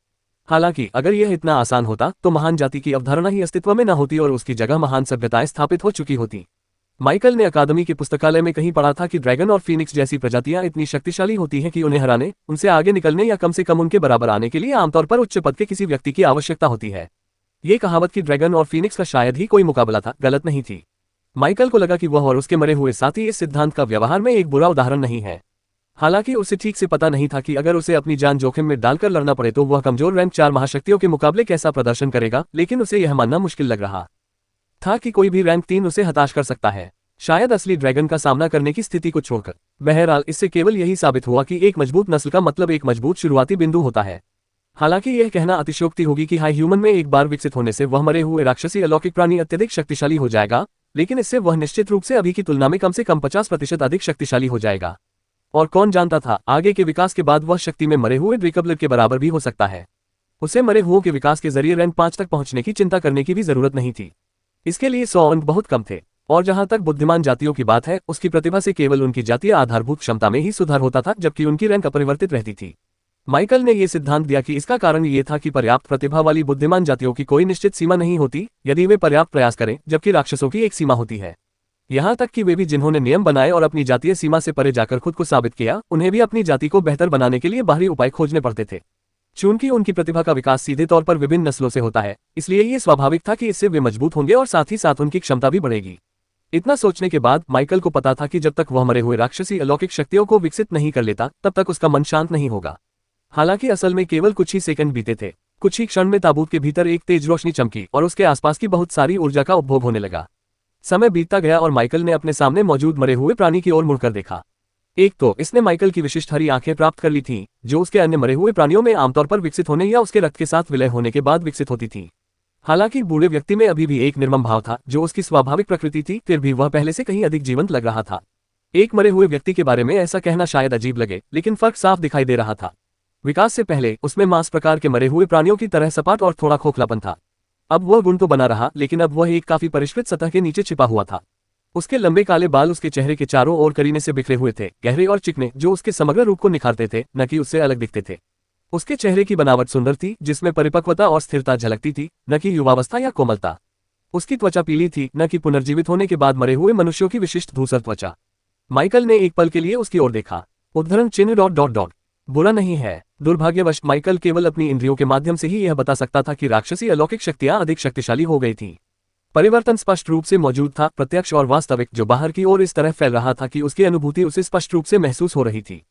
S2: हालांकि अगर यह इतना आसान होता तो महान जाति की अवधारणा ही अस्तित्व में न होती और उसकी जगह महान सभ्यताएं स्थापित हो चुकी होती। माइकल ने अकादमी के पुस्तकालय में कहीं पढ़ा था कि ड्रैगन और फीनिक्स जैसी प्रजातियां इतनी शक्तिशाली होती हैं कि उन्हें हराने, उनसे आगे निकलने या कम से कम उनके बराबर आने के लिए आमतौर पर उच्च पद के किसी व्यक्ति की आवश्यकता होती है। ये कहावत कि ड्रैगन और फीनिक्स का शायद ही कोई मुकाबला था, गलत नहीं थी। माइकल को लगा कि वह और उसके मरे हुए साथी इस सिद्धांत का व्यवहार में एक बुरा उदाहरण नहीं है। हालांकि उसे ठीक से पता नहीं था कि अगर उसे अपनी जान जोखिम में डालकर लड़ना पड़े तो वह कमजोर रैंक 4 महाशक्तियों के मुकाबले कैसा प्रदर्शन करेगा, लेकिन उसे यह मानना मुश्किल लग रहा था कि कोई भी रैंक 3 उसे हताश कर सकता है, शायद असली ड्रैगन का सामना करने की स्थिति को छोड़कर। बहरहाल इससे केवल यही साबित हुआ कि एक मजबूत नस्ल का मतलब एक मजबूत शुरुआती बिंदु होता है। हालांकि यह कहना अतिशयोक्ति होगी कि हाई ह्यूमन में एक बार विकसित होने से वह मरे हुए राक्षसी अलौकिक प्राणी अत्यधिक शक्तिशाली हो जाएगा, लेकिन इससे वह निश्चित रूप से अभी की तुलना में कम से कम 50% अधिक शक्तिशाली हो जाएगा। और कौन जानता था, आगे के विकास के बाद वह शक्ति में मरे हुए ड्रिकबलर के बराबर भी हो सकता है। उसे मरे हुओं के विकास के जरिए रैंक 5 तक पहुंचने की चिंता करने की भी जरूरत नहीं थी। इसके लिए 100 अंक बहुत कम थे। और जहां तक बुद्धिमान जातियों की बात है, उसकी प्रतिभा से केवल उनकी जातीय आधारभूत क्षमता में ही सुधार होता था, जबकि उनकी रैंक अपरिवर्तित रहती थी। माइकल ने यह सिद्धांत दिया कि इसका कारण ये था कि पर्याप्त प्रतिभा वाली बुद्धिमान जातियों की कोई निश्चित सीमा नहीं होती यदि वे पर्याप्त प्रयास करें, जबकि राक्षसों की एक सीमा होती है। यहाँ तक कि वे भी जिन्होंने नियम बनाए और अपनी जातीय सीमा से परे जाकर खुद को साबित किया, उन्हें भी अपनी जाति को बेहतर बनाने के लिए बाहरी उपाय खोजने पड़ते थे। चूंकि उनकी प्रतिभा का विकास सीधे तौर पर विभिन्न नस्लों से होता है, इसलिए ये स्वाभाविक था कि इससे वे मजबूत होंगे और साथ ही साथ उनकी क्षमता भी बढ़ेगी। इतना सोचने के बाद माइकल को पता था कि जब तक वह मरे हुए राक्षसी अलौकिक शक्तियों को विकसित नहीं कर लेता, तब तक उसका मन शांत नहीं होगा। हालांकि असल में केवल कुछ ही सेकंड बीते थे। कुछ ही क्षण में ताबूत के भीतर एक तेज रोशनी चमकी और उसके आसपास की बहुत सारी ऊर्जा का उपभोग होने लगा। समय बीतता गया और माइकल ने अपने सामने मौजूद मरे हुए प्राणी की ओर मुड़कर देखा। एक तो इसने माइकल की विशिष्ट हरी आंखें प्राप्त कर ली थीं, जो उसके अन्य मरे हुए प्राणियों में आमतौर पर विकसित होने या उसके रक्त के साथ विलय होने के बाद विकसित होती थीं। हालांकि बूढ़े व्यक्ति में अभी भी एक निर्मम भाव था जो उसकी स्वाभाविक प्रकृति थी, फिर भी वह पहले से कहीं अधिक जीवंत लग रहा था। एक मरे हुए व्यक्ति के बारे में ऐसा कहना शायद अजीब लगे, लेकिन फर्क साफ दिखाई दे रहा था। विकास से पहले उसमें मांस प्रकार के मरे हुए प्राणियों की तरह सपाट और थोड़ा खोखलापन था। अब वह गुण तो बना रहा, लेकिन अब वह एक काफी परिष्कृत सतह के नीचे छिपा हुआ था। उसके लंबे काले बाल उसके चेहरे के चारों ओर करीने से बिखरे हुए थे, गहरे और चिकने, जो उसके समग्र रूप को निखारते थे, न कि उससे अलग दिखते थे। उसके चेहरे की बनावट सुंदर थी, जिसमें परिपक्वता और स्थिरता झलकती थी, न कि युवावस्था या कोमलता। उसकी त्वचा पीली थी, न कि पुनर्जीवित होने के बाद मरे हुए मनुष्यों की विशिष्ट धूसर त्वचा। माइकल ने एक पल के लिए उसकी ओर देखा। उद्धरण चिन्ह ... बुरा नहीं है। दुर्भाग्यवश माइकल केवल अपनी इंद्रियों के माध्यम से ही यह बता सकता था कि राक्षसी अलौकिक शक्तियां अधिक शक्तिशाली हो गई थीं। परिवर्तन स्पष्ट रूप से मौजूद था, प्रत्यक्ष और वास्तविक, जो बाहर की ओर इस तरह फैल रहा था कि उसकी अनुभूति उसे स्पष्ट रूप से महसूस हो रही थी।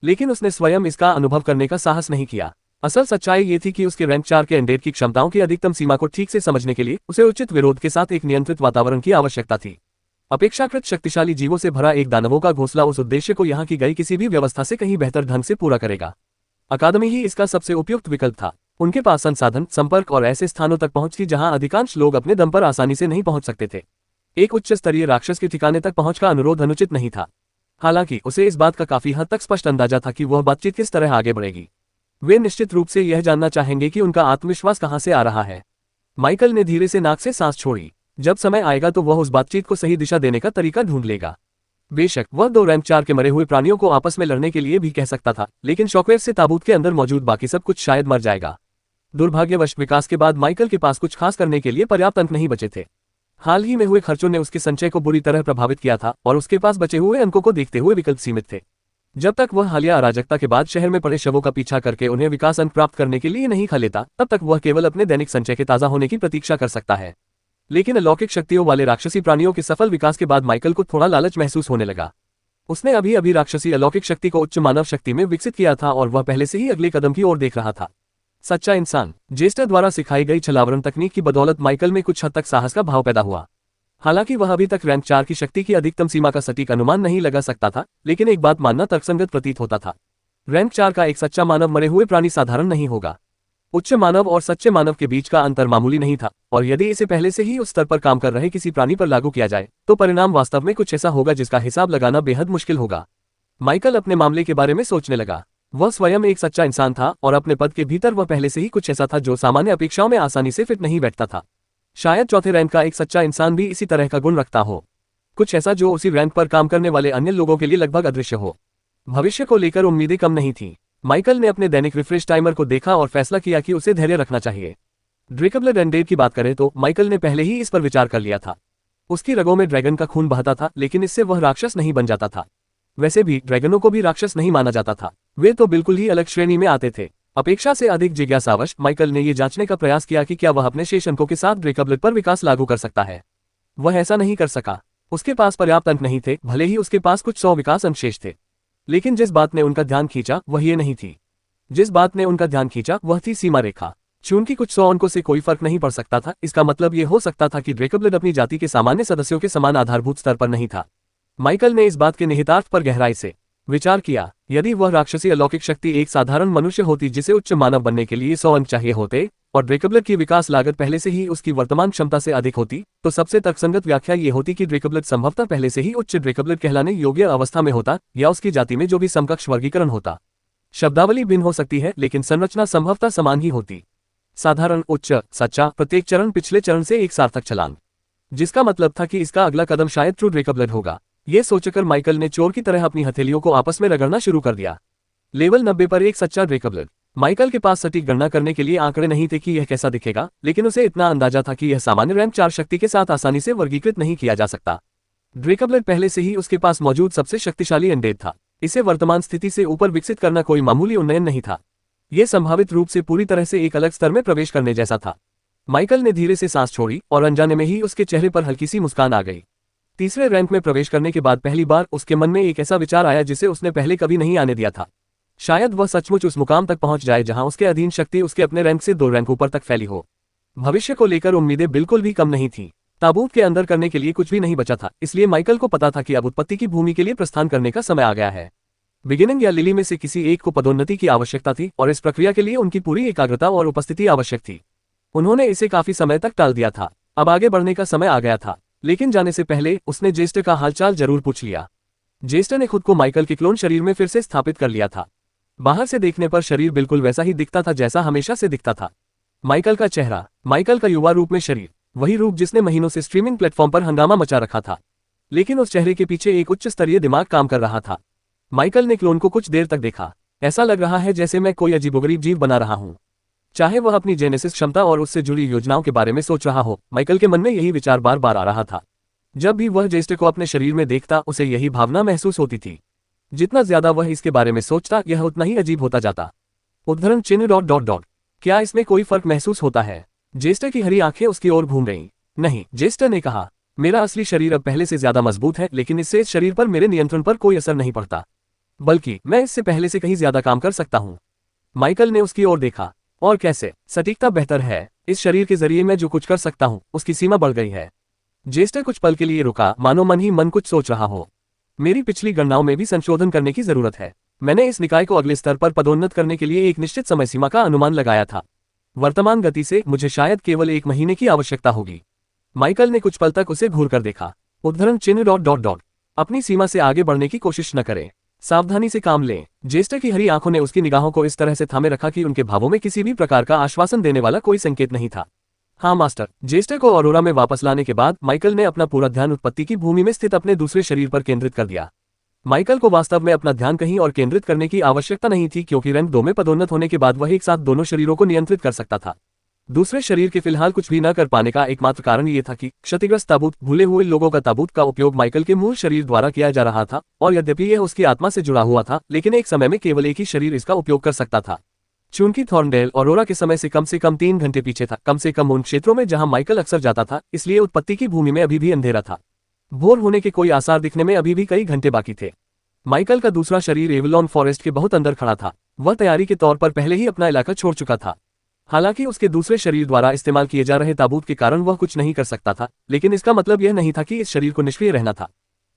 S2: लेकिन उसने स्वयं इसका अनुभव करने का साहस नहीं किया। असल सच्चाई ये थी कि उसके रैंक 4 के एंडेड की क्षमताओं की अधिकतम सीमा को ठीक से समझने के लिए उसे उचित विरोध के साथ एक नियंत्रित वातावरण की आवश्यकता थी। अपेक्षाकृत शक्तिशाली जीवों से भरा एक दानवों का घोंसला उस उद्देश्य को यहाँ की गई किसी भी व्यवस्था से कहीं बेहतर ढंग से पूरा करेगा। अकादमी ही इसका सबसे उपयुक्त विकल्प था। उनके पास संसाधन, संपर्क और ऐसे स्थानों तक पहुंच थी जहां अधिकांश लोग अपने दम पर आसानी से नहीं पहुंच सकते थे। एक उच्च स्तरीय राक्षस के ठिकाने तक पहुंच का अनुरोध अनुचित नहीं था। हालांकि उसे इस बात का काफी हद तक स्पष्ट अंदाजा था कि वह बातचीत किस तरह आगे बढ़ेगी। वे निश्चित रूप से यह जानना चाहेंगे कि उनका आत्मविश्वास कहां से आ रहा है। माइकल ने धीरे से नाक से सांस छोड़ी। जब समय आएगा तो वह उस बातचीत को सही दिशा देने का तरीका ढूंढ लेगा। बेशक वह 2 रैंक 4 के मरे हुए प्राणियों को आपस में लड़ने के लिए भी कह सकता था, लेकिन शॉकवेव से ताबूत के अंदर मौजूद बाकी सब कुछ शायद मर जाएगा। दुर्भाग्यवश विकास के बाद माइकल के पास कुछ खास करने के लिए पर्याप्त अंक नहीं बचे थे। हाल ही में हुए खर्चों ने उसके संचय को बुरी तरह प्रभावित किया था और उसके पास बचे हुए अंकों को देखते हुए विकल्प सीमित थे। जब तक वह हालिया अराजकता के बाद शहर में पड़े शवों का पीछा करके उन्हें विकास अंक प्राप्त करने के लिए नहीं खा लेता, तब तक वह केवल अपने दैनिक संचय के ताज़ा होने की प्रतीक्षा कर सकता है। लेकिन अलौकिक शक्तियों वाले राक्षसी प्राणियों के सफल विकास के बाद माइकल को थोड़ा लालच महसूस होने लगा। उसने अभी अभी राक्षसी अलौकिक शक्ति को उच्च मानव शक्ति में विकसित किया था और वह पहले से ही अगले कदम की ओर देख रहा था। सच्चा इंसान। जेस्टर द्वारा सिखाई गई छलावरण तकनीक की बदौलत माइकल में कुछ हद तक साहस का भाव पैदा हुआ। हालांकि वह अभी तक रैंक 4 की शक्ति की अधिकतम सीमा का सटीक अनुमान नहीं लगा सकता था, लेकिन एक बात मानना तर्कसंगत प्रतीत होता था। रैंक 4 का एक सच्चा मानव मरे हुए प्राणी साधारण नहीं होगा। उच्च मानव और सच्चे मानव के बीच का अंतर मामूली नहीं था, और यदि इसे पहले से ही उस स्तर पर काम कर रहे किसी प्राणी पर लागू किया जाए तो परिणाम वास्तव में कुछ ऐसा होगा जिसका हिसाब लगाना बेहद मुश्किल होगा। माइकल अपने मामले के बारे में सोचने लगा। वह स्वयं एक सच्चा इंसान था और अपने पद के भीतर वह पहले से ही कुछ ऐसा था जो सामान्य अपेक्षाओं में आसानी से फिट नहीं बैठता था। शायद चौथे रैंक का एक सच्चा इंसान भी इसी तरह का गुण रखता हो, कुछ ऐसा जो उसी रैंक पर काम करने वाले अन्य लोगों के लिए लगभग अदृश्य हो। भविष्य को लेकर उम्मीदें कम नहीं थीं। माइकल ने अपने दैनिक रिफ्रेश टाइमर को देखा और फैसला किया कि उसे धैर्य रखना चाहिए। ड्रेकब्लड एंडेड की बात करें तो माइकल ने पहले ही इस पर विचार कर लिया था। उसकी रगों में ड्रैगन का खून बहता था, लेकिन इससे वह राक्षस नहीं बन जाता था। वैसे भी ड्रैगनों को भी राक्षस नहीं माना जाता था, वे तो बिल्कुल ही अलग श्रेणी में आते थे। अपेक्षा से अधिक जिज्ञासावश माइकल ने यह जांचने का प्रयास किया कि क्या वह अपने शेष अंकों के साथ ड्रेकब्लड पर विकास लागू कर सकता है। वह ऐसा नहीं कर सका। उसके पास पर्याप्त अंक नहीं थे, भले ही उसके पास कुछ 100 विकास अंक शेष थे। लेकिन जिस बात ने उनका ध्यान खींचा वह ये नहीं थी। जिस बात ने उनका ध्यान खींचा वह थी सीमा रेखा। चूंकि कुछ 100 अंकों से कोई फर्क नहीं पड़ सकता था, इसका मतलब ये हो सकता था कि ड्रेकब्लड अपनी जाति के सामान्य सदस्यों के समान आधारभूत स्तर पर नहीं था। माइकल ने इस बात के निहितार्थ पर गहराई से विचार किया। यदि वह राक्षसी अलौकिक शक्ति एक साधारण मनुष्य होती जिसे उच्च मानव बनने के लिए 100 अंक चाहिए होते, और ड्रेकब्लड की विकास लागत पहले से ही उसकी वर्तमान क्षमता से अधिक होती, तो सबसे तर्कसंगत व्याख्या ये होती कि ड्रेकब्लड संभवतः पहले से ही उच्च ड्रेकब्लड कहलाने योग्य अवस्था में होता, या उसकी जाति में जो भी समकक्ष वर्गीकरण होता। शब्दावली भिन्न हो सकती है, लेकिन संरचना संभवतः समान ही होती। साधारण, उच्च, सच्चा, प्रत्येक चरण पिछले चरण से एक सार्थक छलांग, जिसका मतलब था कि इसका अगला कदम शायद ट्रू ड्रेकब्लड होगा। ये सोचकर माइकल ने चोर की तरह अपनी हथेलियों को आपस में रगड़ना शुरू कर दिया। लेवल 90 पर एक सच्चा ड्रेकब्लड। माइकल के पास सटीक गणना करने के लिए आंकड़े नहीं थे कि यह कैसा दिखेगा, लेकिन उसे इतना अंदाजा था कि यह सामान्य रैंक 4 शक्ति के साथ आसानी से वर्गीकृत नहीं किया जा सकता। ड्रेकब्लड पहले से ही उसके पास मौजूद सबसे शक्तिशाली एंडेड था। इसे वर्तमान स्थिति से ऊपर विकसित करना कोई मामूली उन्नयन नहीं था। यह संभावित रूप से पूरी तरह से एक अलग स्तर में प्रवेश करने जैसा था। माइकल ने धीरे से सांस छोड़ी और अनजाने में ही उसके चेहरे पर हल्की सी मुस्कान आ गई। तीसरे रैंक में प्रवेश करने के बाद पहली बार उसके मन में एक ऐसा विचार आया जिसे उसने पहले कभी नहीं आने दिया था। शायद वह सचमुच उस मुकाम तक पहुंच जाए जहां उसके अधीन शक्ति उसके अपने रैंक से 2 रैंक ऊपर तक फैली हो। भविष्य को लेकर उम्मीदें बिल्कुल भी कम नहीं थीं। ताबूत के अंदर करने के लिए कुछ भी नहीं बचा था, इसलिए माइकल को पता था कि अब उत्पत्ति की भूमि के लिए प्रस्थान करने का समय आ गया है। बिगिनिंग या लिली में से किसी एक को पदोन्नति की आवश्यकता थी और इस प्रक्रिया के लिए उनकी पूरी एकाग्रता और उपस्थिति आवश्यक थी। उन्होंने इसे काफी समय तक टाल दिया था। अब आगे बढ़ने का समय आ गया था। लेकिन जाने से पहले उसने जेस्टर का हालचाल जरूर पूछ लिया। जेस्टर ने खुद को माइकल के क्लोन शरीर में फिर से स्थापित कर लिया था। बाहर से देखने पर शरीर बिल्कुल वैसा ही दिखता था जैसा हमेशा से दिखता था। माइकल का चेहरा, माइकल का युवा रूप में शरीर, वही रूप जिसने महीनों से स्ट्रीमिंग प्लेटफॉर्म पर हंगामा मचा रखा था। लेकिन उस चेहरे के पीछे एक उच्च स्तरीय दिमाग काम कर रहा था। माइकल ने क्लोन को कुछ देर तक देखा। ऐसा लग रहा है जैसे मैं कोई अजीबोगरीब जीव बना रहा हूँ। चाहे वह अपनी जेनेसिस क्षमता और उससे जुड़ी योजनाओं के बारे में सोच रहा हो, माइकल के मन में यही विचार बार बार आ रहा था। जब भी वह जेस्टर को अपने शरीर में देखता, उसे यही भावना महसूस होती थी। जितना ज्यादा वह इसके बारे में सोचता, यह उतना ही अजीब होता जाता। उद्धरण चिन्ह ... क्या इसमें कोई फर्क महसूस होता है? जेस्टर की हरी आंखें उसकी ओर घूम रहीं। नहीं, जेस्टर ने कहा, मेरा असली शरीर अब पहले से ज्यादा मजबूत है, लेकिन इससे इस शरीर पर मेरे नियंत्रण पर कोई असर नहीं पड़ता। बल्कि मैं इससे पहले से कहीं ज्यादा काम कर सकता हूँ। माइकल ने उसकी ओर देखा। और कैसे? सटीकता बेहतर है। इस शरीर के जरिए मैं जो कुछ कर सकता हूँ, उसकी सीमा बढ़ गई है। जेस्टर कुछ पल के लिए रुका, मानो मन ही मन कुछ सोच रहा हो। मेरी पिछली गणनाओं में भी संशोधन करने की जरूरत है। मैंने इस निकाय को अगले स्तर पर पदोन्नत करने के लिए एक निश्चित समय सीमा का अनुमान लगाया था। वर्तमान गति से मुझे शायद केवल 1 महीने की आवश्यकता होगी। माइकल ने कुछ पल तक उसे घूर कर देखा। उद्धरण चिन्ह ... अपनी सीमा से आगे बढ़ने की कोशिश न करें। सावधानी से काम लें। जेस्टर की हरी आंखों ने उसकी निगाहों को इस तरह से थामे रखा कि उनके भावों में किसी भी प्रकार का आश्वासन देने वाला कोई संकेत नहीं था। हाँ मास्टर। जेस्टर को ऑरोरा में वापस लाने के बाद माइकल ने अपना पूरा ध्यान उत्पत्ति की भूमि में स्थित अपने दूसरे शरीर पर केंद्रित कर दिया। माइकल को वास्तव में अपना ध्यान कहीं और केंद्रित करने की आवश्यकता नहीं थी, क्योंकि रैंक 2 में पदोन्नत होने के बाद वह एक साथ दोनों शरीरों को नियंत्रित कर सकता था। दूसरे शरीर के फिलहाल कुछ भी न कर पाने का एकमात्र कारण ये था कि क्षतिग्रस्त ताबूत, भूले हुए लोगों का ताबूत का उपयोग माइकल के मूल शरीर द्वारा किया जा रहा था, और यद्यपि यह उसकी आत्मा से जुड़ा हुआ था, लेकिन एक समय में केवल एक ही शरीर इसका उपयोग कर सकता था। चूंकि थॉर्नडेल ऑरोरा के समय से कम 3 घंटे पीछे था, कम से कम उन क्षेत्रों में जहां माइकल अक्सर जाता था, इसलिए उत्पत्ति की भूमि में अभी भी अंधेरा था। भोर होने के कोई आसार दिखने में अभी भी कई घंटे बाकी थे। माइकल का दूसरा शरीर एवलॉन फॉरेस्ट के बहुत अंदर खड़ा था। वह तैयारी के तौर पर पहले ही अपना इलाका छोड़ चुका था। हालांकि उसके दूसरे शरीर द्वारा इस्तेमाल किए जा रहे ताबूत के कारण वह कुछ नहीं कर सकता था, लेकिन इसका मतलब यह नहीं था कि इस शरीर को निष्क्रिय रहना था।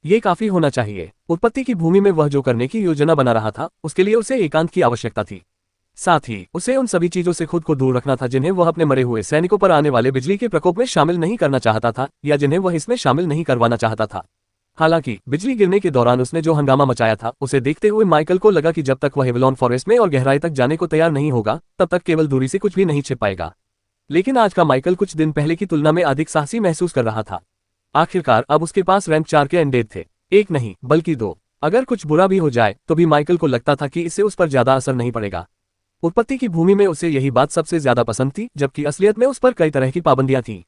S2: ये काफी होना चाहिए। उत्पत्ति की भूमि में वह जो करने की योजना बना रहा था, उसके लिए उसे एकांत की आवश्यकता थी। साथ ही उसे उन सभी चीजों से खुद को दूर रखना था जिन्हें वह अपने मरे हुए सैनिकों पर आने वाले बिजली के प्रकोप में शामिल नहीं करना चाहता था, या जिन्हें वह इसमें शामिल नहीं करवाना चाहता था। हालांकि बिजली गिरने के दौरान उसने जो हंगामा मचाया था, उसे देखते हुए माइकल को लगा कि जब तक वह एवलॉन फॉरेस्ट में और गहराई तक जाने को तैयार नहीं होगा, तब तक केवल दूरी से कुछ भी नहीं छिप पाएगा। लेकिन आज का माइकल कुछ दिन पहले की तुलना में अधिक साहसी महसूस कर रहा था। आखिरकार अब उसके पास रैंक 4 के एंडेड थे, 1 नहीं बल्कि 2। अगर कुछ बुरा भी हो जाए तो भी माइकल को लगता था कि इससे उस पर ज्यादा असर नहीं पड़ेगा। उत्पत्ति की भूमि में उसे यही बात सबसे ज्यादा पसंद थी, जबकि असलियत में उस पर कई तरह की पाबंदियां थीं।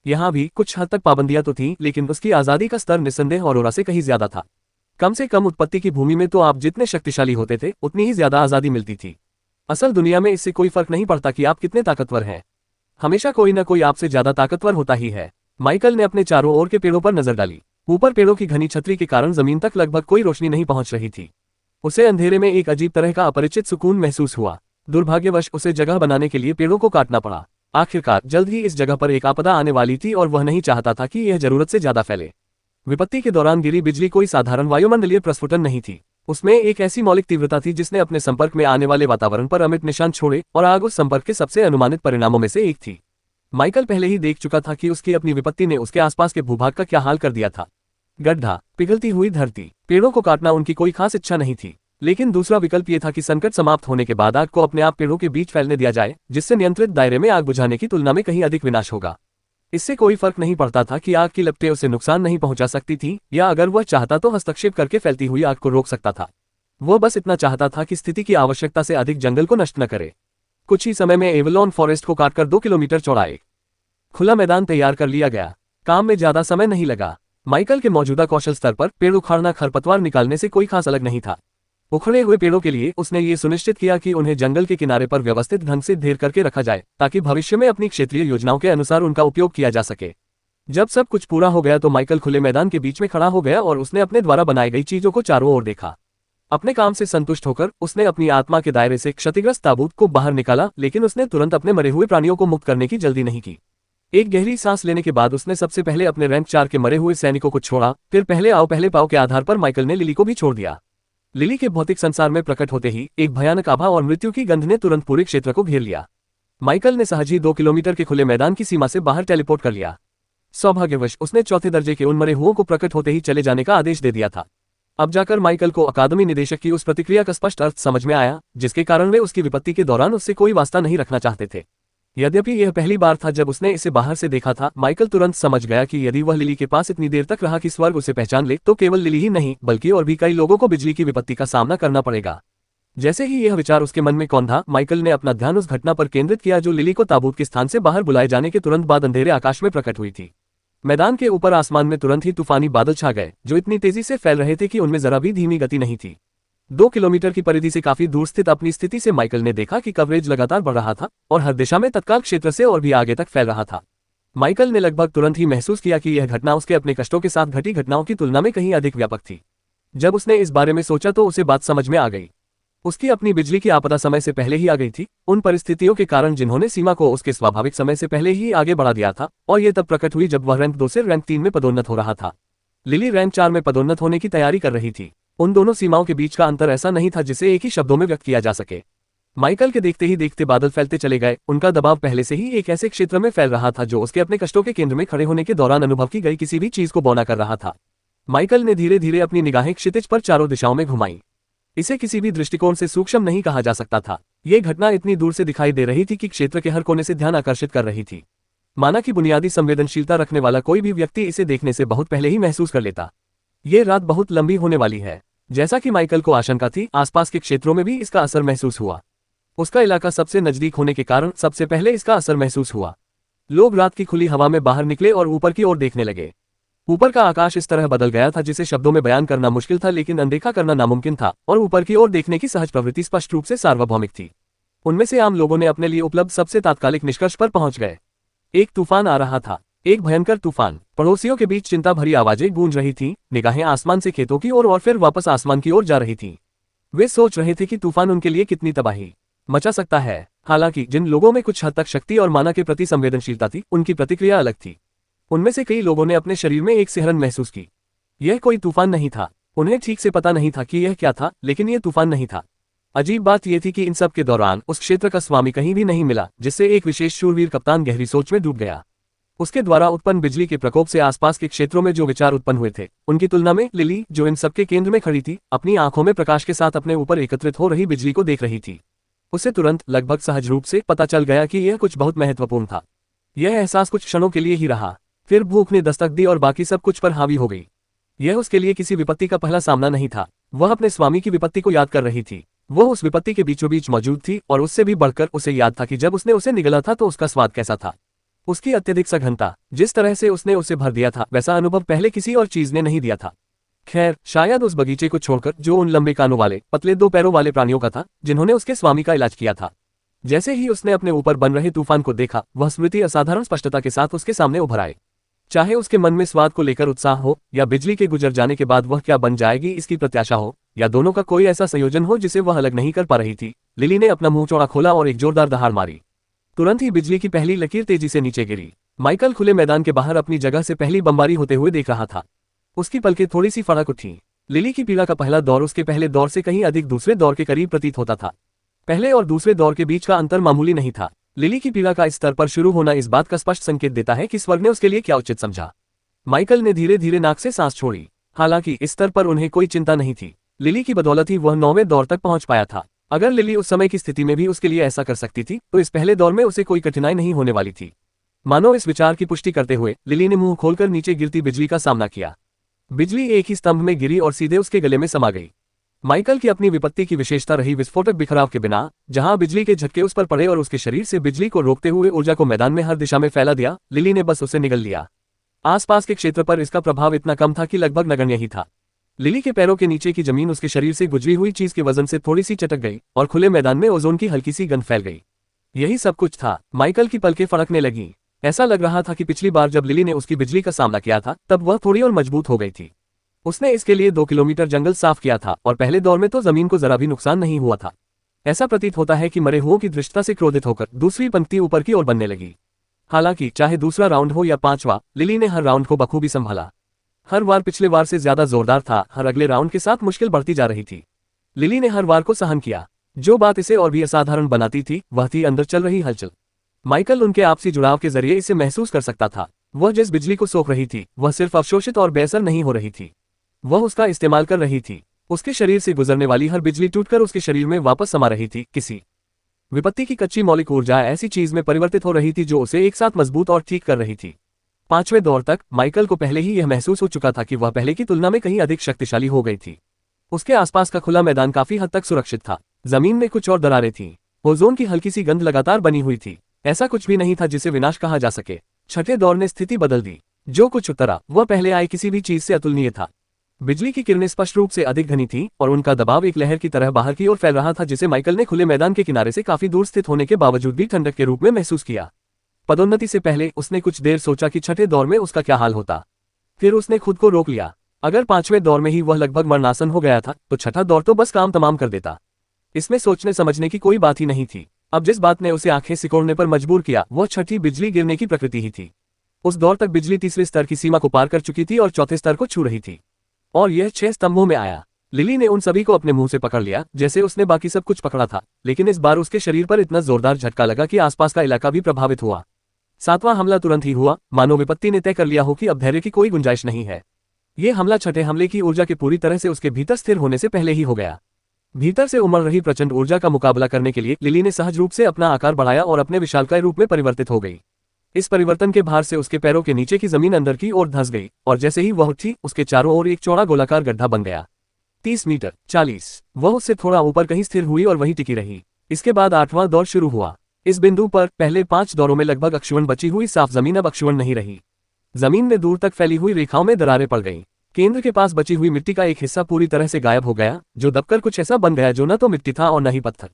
S2: यहाँ भी कुछ हद तक पाबंदियां तो थीं, लेकिन उसकी आजादी का स्तर निस्संदेह ऑरोरा से कहीं ज्यादा था। कम से कम उत्पत्ति की भूमि में तो आप जितने शक्तिशाली होते थे, उतनी ही ज्यादा आजादी मिलती थी। असल दुनिया में इससे कोई फर्क नहीं पड़ता कि आप कितने ताकतवर हैं। हमेशा कोई न कोई आपसे ज्यादा ताकतवर होता ही है। माइकल ने अपने चारों ओर के पेड़ों पर नजर डाली। ऊपर पेड़ों की घनी छतरी के कारण जमीन तक लगभग कोई रोशनी नहीं पहुंच रही थी। उसे अंधेरे में एक अजीब तरह का अपरिचित सुकून महसूस हुआ। दुर्भाग्यवश उसे जगह बनाने के लिए पेड़ों को काटना पड़ा। आखिरकार जल्द ही इस जगह पर एक आपदा आने वाली थी और वह नहीं चाहता था कि यह जरूरत से ज्यादा फैले। विपत्ति के दौरान गिरी बिजली कोई साधारण वायुमंडलीय प्रस्फुटन नहीं थी। उसमें एक ऐसी मौलिक तीव्रता थी जिसने अपने संपर्क में आने वाले वातावरण पर अमिट निशान छोड़े, और आग उस संपर्क के सबसे अनुमानित परिणामों में से एक थी। माइकल पहले ही देख चुका था कि उसकी अपनी विपत्ति ने उसके आसपास के भूभाग का क्या हाल कर दिया था। गड्ढा, पिघलती हुई धरती। पेड़ों को काटना उनकी कोई खास इच्छा नहीं थी, लेकिन दूसरा विकल्प यह था कि संकट समाप्त होने के बाद आग को अपने आप पेड़ों के बीच फैलने दिया जाए, जिससे नियंत्रित दायरे में आग बुझाने की तुलना में कहीं अधिक विनाश होगा। इससे कोई फर्क नहीं पड़ता था कि आग की लपटें उसे नुकसान नहीं पहुंचा सकती थी, या अगर वह चाहता तो हस्तक्षेप करके फैलती हुई आग को रोक सकता था। वह बस इतना चाहता था कि स्थिति की आवश्यकता से अधिक जंगल को नष्ट न करे। कुछ ही समय में एवलॉन फॉरेस्ट को काटकर 2 किलोमीटर चौड़ा एक खुला मैदान तैयार कर लिया गया। काम में ज्यादा समय नहीं लगा। माइकल के मौजूदा कौशल स्तर पर पेड़ उखाड़ना खरपतवार निकालने से कोई खास अलग नहीं था। उखड़े हुए पेड़ों के लिए उसने ये सुनिश्चित किया कि उन्हें जंगल के किनारे पर व्यवस्थित ढंग से ढेर करके रखा जाए, ताकि भविष्य में अपनी क्षेत्रीय योजनाओं के अनुसार उनका उपयोग किया जा सके। जब सब कुछ पूरा हो गया तो माइकल खुले मैदान के बीच में खड़ा हो गया और उसने अपने द्वारा बनाई गई चीजों को चारों ओर देखा। अपने काम से संतुष्ट होकर उसने अपनी आत्मा के दायरे से क्षतिग्रस्त ताबूत को बाहर निकाला, लेकिन उसने तुरंत अपने मरे हुए प्राणियों को मुक्त करने की जल्दी नहीं की। एक गहरी सांस लेने के बाद उसने सबसे पहले अपने रैंक 4 के मरे हुए सैनिकों को छोड़ा, फिर पहले आओ पहले पाओ के आधार पर माइकल ने लिली को भी छोड़ दिया। लिली के भौतिक संसार में प्रकट होते ही एक भयानक आभा और मृत्यु की गंध ने तुरंत पूरे क्षेत्र को घेर लिया। माइकल ने सहज ही 2 किलोमीटर के खुले मैदान की सीमा से बाहर टेलीपोर्ट कर लिया। सौभाग्यवश उसने चौथे दर्जे के उन मरे हुओं को प्रकट होते ही चले जाने का आदेश दे दिया था। अब जाकर माइकल को अकादमी निदेशक की उस प्रतिक्रिया का स्पष्ट अर्थ समझ में आया, जिसके कारण वे उसकी विपत्ति के दौरान उससे कोई वास्ता नहीं रखना चाहते थे। यद्यपि यह पहली बार था जब उसने इसे बाहर से देखा था, माइकल तुरंत समझ गया कि यदि वह लिली के पास इतनी देर तक रहा कि स्वर्ग उसे पहचान ले, तो केवल लिली ही नहीं बल्कि और भी कई लोगों को बिजली की विपत्ति का सामना करना पड़ेगा। जैसे ही यह विचार उसके मन में कौंधा, माइकल ने अपना ध्यान उस घटना पर केंद्रित किया जो लिली को ताबूत के स्थान से बाहर बुलाए जाने के तुरंत बाद अंधेरे आकाश में प्रकट हुई थी। मैदान के ऊपर आसमान में तुरंत ही तूफानी बादल छा गए, जो इतनी तेजी से फैल रहे थे कि उनमें जरा भी धीमी गति नहीं थी। 2 किलोमीटर की परिधि से काफी दूर स्थित अपनी स्थिति से माइकल ने देखा कि कवरेज लगातार बढ़ रहा था और हर दिशा में तत्काल क्षेत्र से और भी आगे तक फैल रहा था। माइकल ने लगभग तुरंत ही महसूस किया कि यह घटना उसके अपने कष्टों के साथ घटी घटनाओं की तुलना में कहीं अधिक व्यापक थी। जब उसने इस बारे में सोचा तो उसे बात समझ में आ गई। उसकी अपनी बिजली की आपदा समय से पहले ही आ गई थी, उन परिस्थितियों के कारण जिन्होंने सीमा को उसके स्वाभाविक समय से पहले ही आगे बढ़ा दिया था, और ये तब प्रकट हुई जब वह रैंक 2 से रैंक 3 में पदोन्नत हो रहा था। लिली रैंक 4 में पदोन्नत होने की तैयारी कर रही थी। उन दोनों सीमाओं के बीच का अंतर ऐसा नहीं था जिसे एक ही शब्दों में व्यक्त किया जा सके। माइकल के देखते ही देखते बादल फैलते चले गए। उनका दबाव पहले से ही एक ऐसे क्षेत्र में फैल रहा था जो उसके अपने कष्टों के केंद्र में खड़े होने के दौरान अनुभव की गई किसी भी चीज को बौना कर रहा था। माइकल ने धीरे धीरे अपनी निगाहें क्षितिज पर चारों दिशाओं में घुमाई। इसे किसी भी दृष्टिकोण से सूक्ष्म नहीं कहा जा सकता था। ये घटना इतनी दूर से दिखाई दे रही थी कि क्षेत्र के हर कोने से ध्यान आकर्षित कर रही थी। माना कि बुनियादी संवेदनशीलता रखने वाला कोई भी व्यक्ति इसे देखने से बहुत पहले ही महसूस कर लेता। ये रात बहुत लंबी होने वाली है। जैसा कि माइकल को आशंका थी, आसपास के क्षेत्रों में भी इसका असर महसूस हुआ। उसका इलाका सबसे नजदीक होने के कारण सबसे पहले इसका असर महसूस हुआ। लोग रात की खुली हवा में बाहर निकले और ऊपर की ओर देखने लगे। ऊपर का आकाश इस तरह बदल गया था जिसे शब्दों में बयान करना मुश्किल था, लेकिन अनदेखा करना नामुमकिन था, और ऊपर की ओर देखने की सहज प्रवृत्ति स्पष्ट रूप से सार्वभौमिक थी। उनमें से आम लोगों ने अपने लिए उपलब्ध सबसे तात्कालिक निष्कर्ष पर पहुंच गए। एक तूफान आ रहा था, एक भयंकर तूफान। पड़ोसियों के बीच चिंता भरी आवाजें गूंज रही थीं, निगाहें आसमान से खेतों की ओर और फिर वापस आसमान की ओर जा रही थीं। वे सोच रहे थे कि तूफान उनके लिए कितनी तबाही मचा सकता है। हालांकि जिन लोगों में कुछ हद तक शक्ति और माना के प्रति संवेदनशीलता थी, उनकी प्रतिक्रिया अलग थी। उनमें से कई लोगों ने अपने शरीर में एक सिहरन महसूस की। यह कोई तूफान नहीं था। उन्हें ठीक से पता नहीं था कि यह क्या था, लेकिन यह तूफान नहीं था। अजीब बात यह थी कि इन सब के दौरान उस क्षेत्र का स्वामी कहीं भी नहीं मिला, जिससे एक विशेष शूरवीर कप्तान गहरी सोच में डूब गया। उसके द्वारा उत्पन्न बिजली के प्रकोप से आसपास के क्षेत्रों में जो विचार उत्पन्न हुए थे, उनकी तुलना में लिली, जो इन सबके केंद्र में खड़ी थी, अपनी आंखों में प्रकाश के साथ अपने ऊपर एकत्रित हो रही बिजली को देख रही थी। उसे तुरंत, लगभग सहज रूप से पता चल गया कि यह कुछ बहुत महत्वपूर्ण था। यह एहसास कुछ क्षणों के लिए ही रहा, फिर भूख ने दस्तक दी और बाकी सब कुछ पर हावी हो गई। यह उसके लिए किसी विपत्ति का पहला सामना नहीं था। वह अपने स्वामी की विपत्ति को याद कर रही थी। वह उस विपत्ति के बीचों बीच मौजूद थी, और उससे भी बढ़कर उसे याद था कि जब उसने उसे निगला था तो उसका स्वाद कैसा था। उसकी अत्यधिक सघनता, जिस तरह से उसने उसे भर दिया था, वैसा अनुभव पहले किसी और चीज ने नहीं दिया था। खैर, शायद उस बगीचे को छोड़कर जो उन लंबे कानों वाले, पतले 2 पैरों वाले प्राणियों का था, जिन्होंने उसके स्वामी का इलाज किया था। जैसे ही उसने अपने ऊपर बन रहे तूफान को देखा, वह स्मृति असाधारण स्पष्टता के साथ उसके सामने उभर आए। चाहे उसके मन में स्वाद को लेकर उत्साह हो, या बिजली के गुजर जाने के बाद वह क्या बन जाएगी इसकी प्रत्याशा हो, या दोनों का कोई ऐसा संयोजन हो जिसे वह अलग नहीं कर पा रही थी, लिली ने अपना मुंह चौड़ा खोला और एक जोरदार दहाड़ मारी। तुरंत ही बिजली की पहली लकीर तेजी से नीचे गिरी। माइकल खुले मैदान के बाहर अपनी जगह से पहली बमबारी होते हुए देख रहा था। उसकी पलकें थोड़ी सी फड़क उठी। लिली की पीड़ा का पहला दौर उसके पहले दौर से कहीं अधिक दूसरे दौर के करीब प्रतीत होता था। पहले और दूसरे दौर के बीच का अंतर मामूली नहीं था। लिली की पीड़ा का इस स्तर पर शुरू होना इस बात का स्पष्ट संकेत देता है कि स्वर्ग ने उसके लिए क्या उचित समझा। माइकल ने धीरे धीरे नाक से सांस छोड़ी। हालांकि इस स्तर पर उन्हें कोई चिंता नहीं थी। लिली की बदौलत ही वह 9वें दौर तक पहुंच पाया था। अगर लिली उस समय की स्थिति में भी उसके लिए ऐसा कर सकती थी, तो इस पहले दौर में उसे कोई कठिनाई नहीं होने वाली थी। मानो इस विचार की पुष्टि करते हुए लिली ने मुंह खोलकर नीचे गिरती बिजली का सामना किया। बिजली एक ही स्तंभ में गिरी और सीधे उसके गले में समा गई। माइकल की अपनी विपत्ति की विशेषता रही विस्फोटक बिखराव के बिना। जहां बिजली के झटके उस पर पड़े और उसके शरीर से बिजली को रोकते हुए ऊर्जा को मैदान में हर दिशा में फैला दिया, लिली ने बस उसे निगल लिया। आसपास के क्षेत्र पर इसका प्रभाव इतना कम था कि लगभग नगण्य ही था। लिली के पैरों के नीचे की जमीन उसके शरीर से गुजरी हुई चीज के वजन से थोड़ी सी चटक गई और खुले मैदान में ओजोन की हल्की सी गंध फैल गई। यही सब कुछ था। माइकल की पलकें फड़कने लगीं। ऐसा लग रहा था कि पिछली बार जब लिली ने उसकी बिजली का सामना किया था, तब वह थोड़ी और मजबूत हो गई थी। उसने इसके लिए 2 किलोमीटर जंगल साफ किया था, और पहले दौर में तो जमीन को जरा भी नुकसान नहीं हुआ था। ऐसा प्रतीत होता है कि मरे हुओं की दृष्टता से क्रोधित होकर दूसरी पंक्ति ऊपर की ओर बनने लगी। हालांकि चाहे दूसरा राउंड हो या 5वां, लिली ने हर राउंड को बखूबी संभाला। हर वार पिछले वार से ज्यादा जोरदार था। हर अगले राउंड के साथ मुश्किल बढ़ती जा रही थी। लिली ने हर वार को सहन किया। जो बात इसे और भी असाधारण बनाती थी, वह थी अंदर चल रही हलचल। माइकल उनके आपसी जुड़ाव के जरिए इसे महसूस कर सकता था। वह जिस बिजली को सोख रही थी, वह सिर्फ अवशोषित और बेअसर नहीं हो रही थी, वह उसका इस्तेमाल कर रही थी। उसके शरीर से गुजरने वाली हर बिजली टूटकर उसके शरीर में वापस समा रही थी। किसी विपत्ति की कच्ची मौलिक ऊर्जा ऐसी चीज में परिवर्तित हो रही थी जो उसे एक साथ मजबूत और ठीक कर रही थी। 5वें दौर तक माइकल को पहले ही यह महसूस हो चुका था कि वह पहले की तुलना में कहीं अधिक शक्तिशाली हो गई थी। उसके आसपास का खुला मैदान काफी हद तक सुरक्षित था। जमीन में कुछ और दरारें थीं। ओजोन की हल्की सी गंध लगातार बनी हुई थी। ऐसा कुछ भी नहीं था जिसे विनाश कहा जा सके। 6ठे दौर ने स्थिति बदल दी। जो कुछ उतरा वह पहले आए किसी भी चीज से अतुलनीय था। बिजली की किरणें स्पष्ट रूप से अधिक घनी थीं और उनका दबाव एक लहर की तरह बाहर की ओर फैल रहा था जिसे माइकल ने खुले मैदान के किनारे से काफी दूर स्थित होने के बावजूद भी ठंडक के रूप में महसूस किया। पदोन्नति से पहले उसने कुछ देर सोचा कि 6ठे दौर में उसका क्या हाल होता। फिर उसने खुद को रोक लिया। अगर 5वें दौर में ही वह लगभग मरणासन हो गया था तो 6ठा दौर तो बस काम तमाम कर देता। इसमें सोचने समझने की कोई बात ही नहीं थी। अब जिस बात ने उसे आंखें सिकोड़ने पर मजबूर किया वह 6ठी बिजली गिरने की प्रकृति ही थी। उस दौर तक बिजली 3रे स्तर की सीमा को पार कर चुकी थी और 4थे स्तर को छू रही थी। और यह 6 स्तंभों में आया। लिली ने उन सभी को अपने मुंह से पकड़ लिया जैसे उसने बाकी सब कुछ पकड़ा था, लेकिन इस बार उसके शरीर पर इतना जोरदार झटका लगा कि आसपास का इलाका भी प्रभावित हुआ। 7वां हमला तुरंत ही हुआ, मानो विपत्ति ने तय कर लिया हो कि अब धैर्य की कोई गुंजाइश नहीं है। यह हमला 6ठे हमले की ऊर्जा के पूरी तरह से उसके भीतर स्थिर होने से पहले ही हो गया। भीतर से उमड़ रही प्रचंड ऊर्जा का मुकाबला करने के लिए लिली ने सहज रूप से अपना आकार बढ़ाया और अपने विशालकाय रूप में परिवर्तित हो गई। इस परिवर्तन के भार से उसके पैरों के नीचे की जमीन अंदर की ओर धंस गई और जैसे ही वह उठी उसके चारों ओर एक चौड़ा गोलाकार गड्ढा बन गया। 30 मीटर 40। वह उससे थोड़ा ऊपर कहीं स्थिर हुई और वहीं टिकी रही। इसके बाद 8वां दौर शुरू हुआ। इस बिंदु पर पहले 5 दौरों में लगभग अक्षुवण बची हुई साफ जमीन अब अक्षुवण नहीं रही। जमीन में दूर तक फैली हुई रेखाओं में दरारें पड़ गईं। केंद्र के पास बची हुई मिट्टी का एक हिस्सा पूरी तरह से गायब हो गया, जो दबकर कुछ ऐसा बन गया जो न तो मिट्टी था और न ही पत्थर।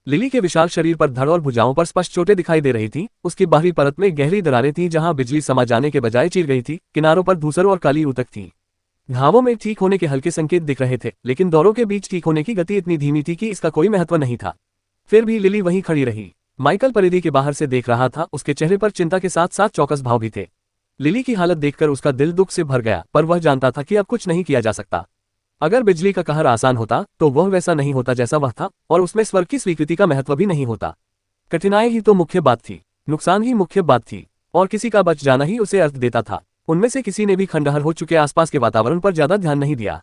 S2: लिली के विशाल शरीर पर धड़ और भुजाओं पर स्पष्ट चोटें दिखाई दे रही थीं। उसकी बाहरी परत में गहरी दरारें थीं जहां बिजली समा जाने के बजाय चीर गई थी। किनारों पर धूसर और काली ऊतक थी। घावों में ठीक होने के हल्के संकेत दिख रहे थे, लेकिन दौरों के बीच ठीक होने की गति इतनी धीमी थी कि इसका कोई महत्व नहीं था। फिर भी लिली वहीं खड़ी रही। माइकल परिधि के बाहर से देख रहा था। उसके चेहरे पर चिंता के साथ साथ चौकस भाव भी थे। लिली की हालत देखकर उसका दिल दुख से भर गया, पर वह जानता था कि अब कुछ नहीं किया जा सकता। अगर बिजली का कहर आसान होता तो वह वैसा नहीं होता जैसा वह था, और उसमें स्वर्ग की स्वीकृति का महत्व भी नहीं होता। कठिनाई ही तो मुख्य बात थी, नुकसान ही मुख्य बात थी, और किसी का बच जाना ही उसे अर्थ देता था। उनमें से किसी ने भी खंडहर हो चुके आसपास के वातावरण पर ज्यादा ध्यान नहीं दिया।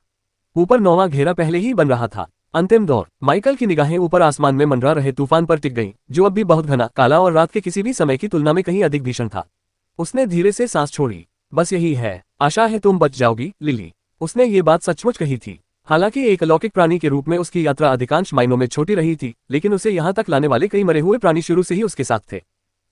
S2: ऊपर 9वां घेरा पहले ही बन रहा था। अंतिम दौर। माइकल की निगाहें ऊपर आसमान में मंडरा रहे तूफान पर टिक गईं, जो अब भी बहुत घना, काला और रात के किसी भी समय की तुलना में कहीं अधिक भीषण था। उसने धीरे से सांस छोड़ी। बस यही है, आशा है तुम बच जाओगी लिली। उसने ये बात सचमुच कही थी। हालांकि एक अलौकिक प्राणी के रूप में उसकी यात्रा अधिकांश मायनों में छोटी रही थी, लेकिन उसे यहाँ तक लाने वाले कई मरे हुए प्राणी शुरू से ही उसके साथ थे।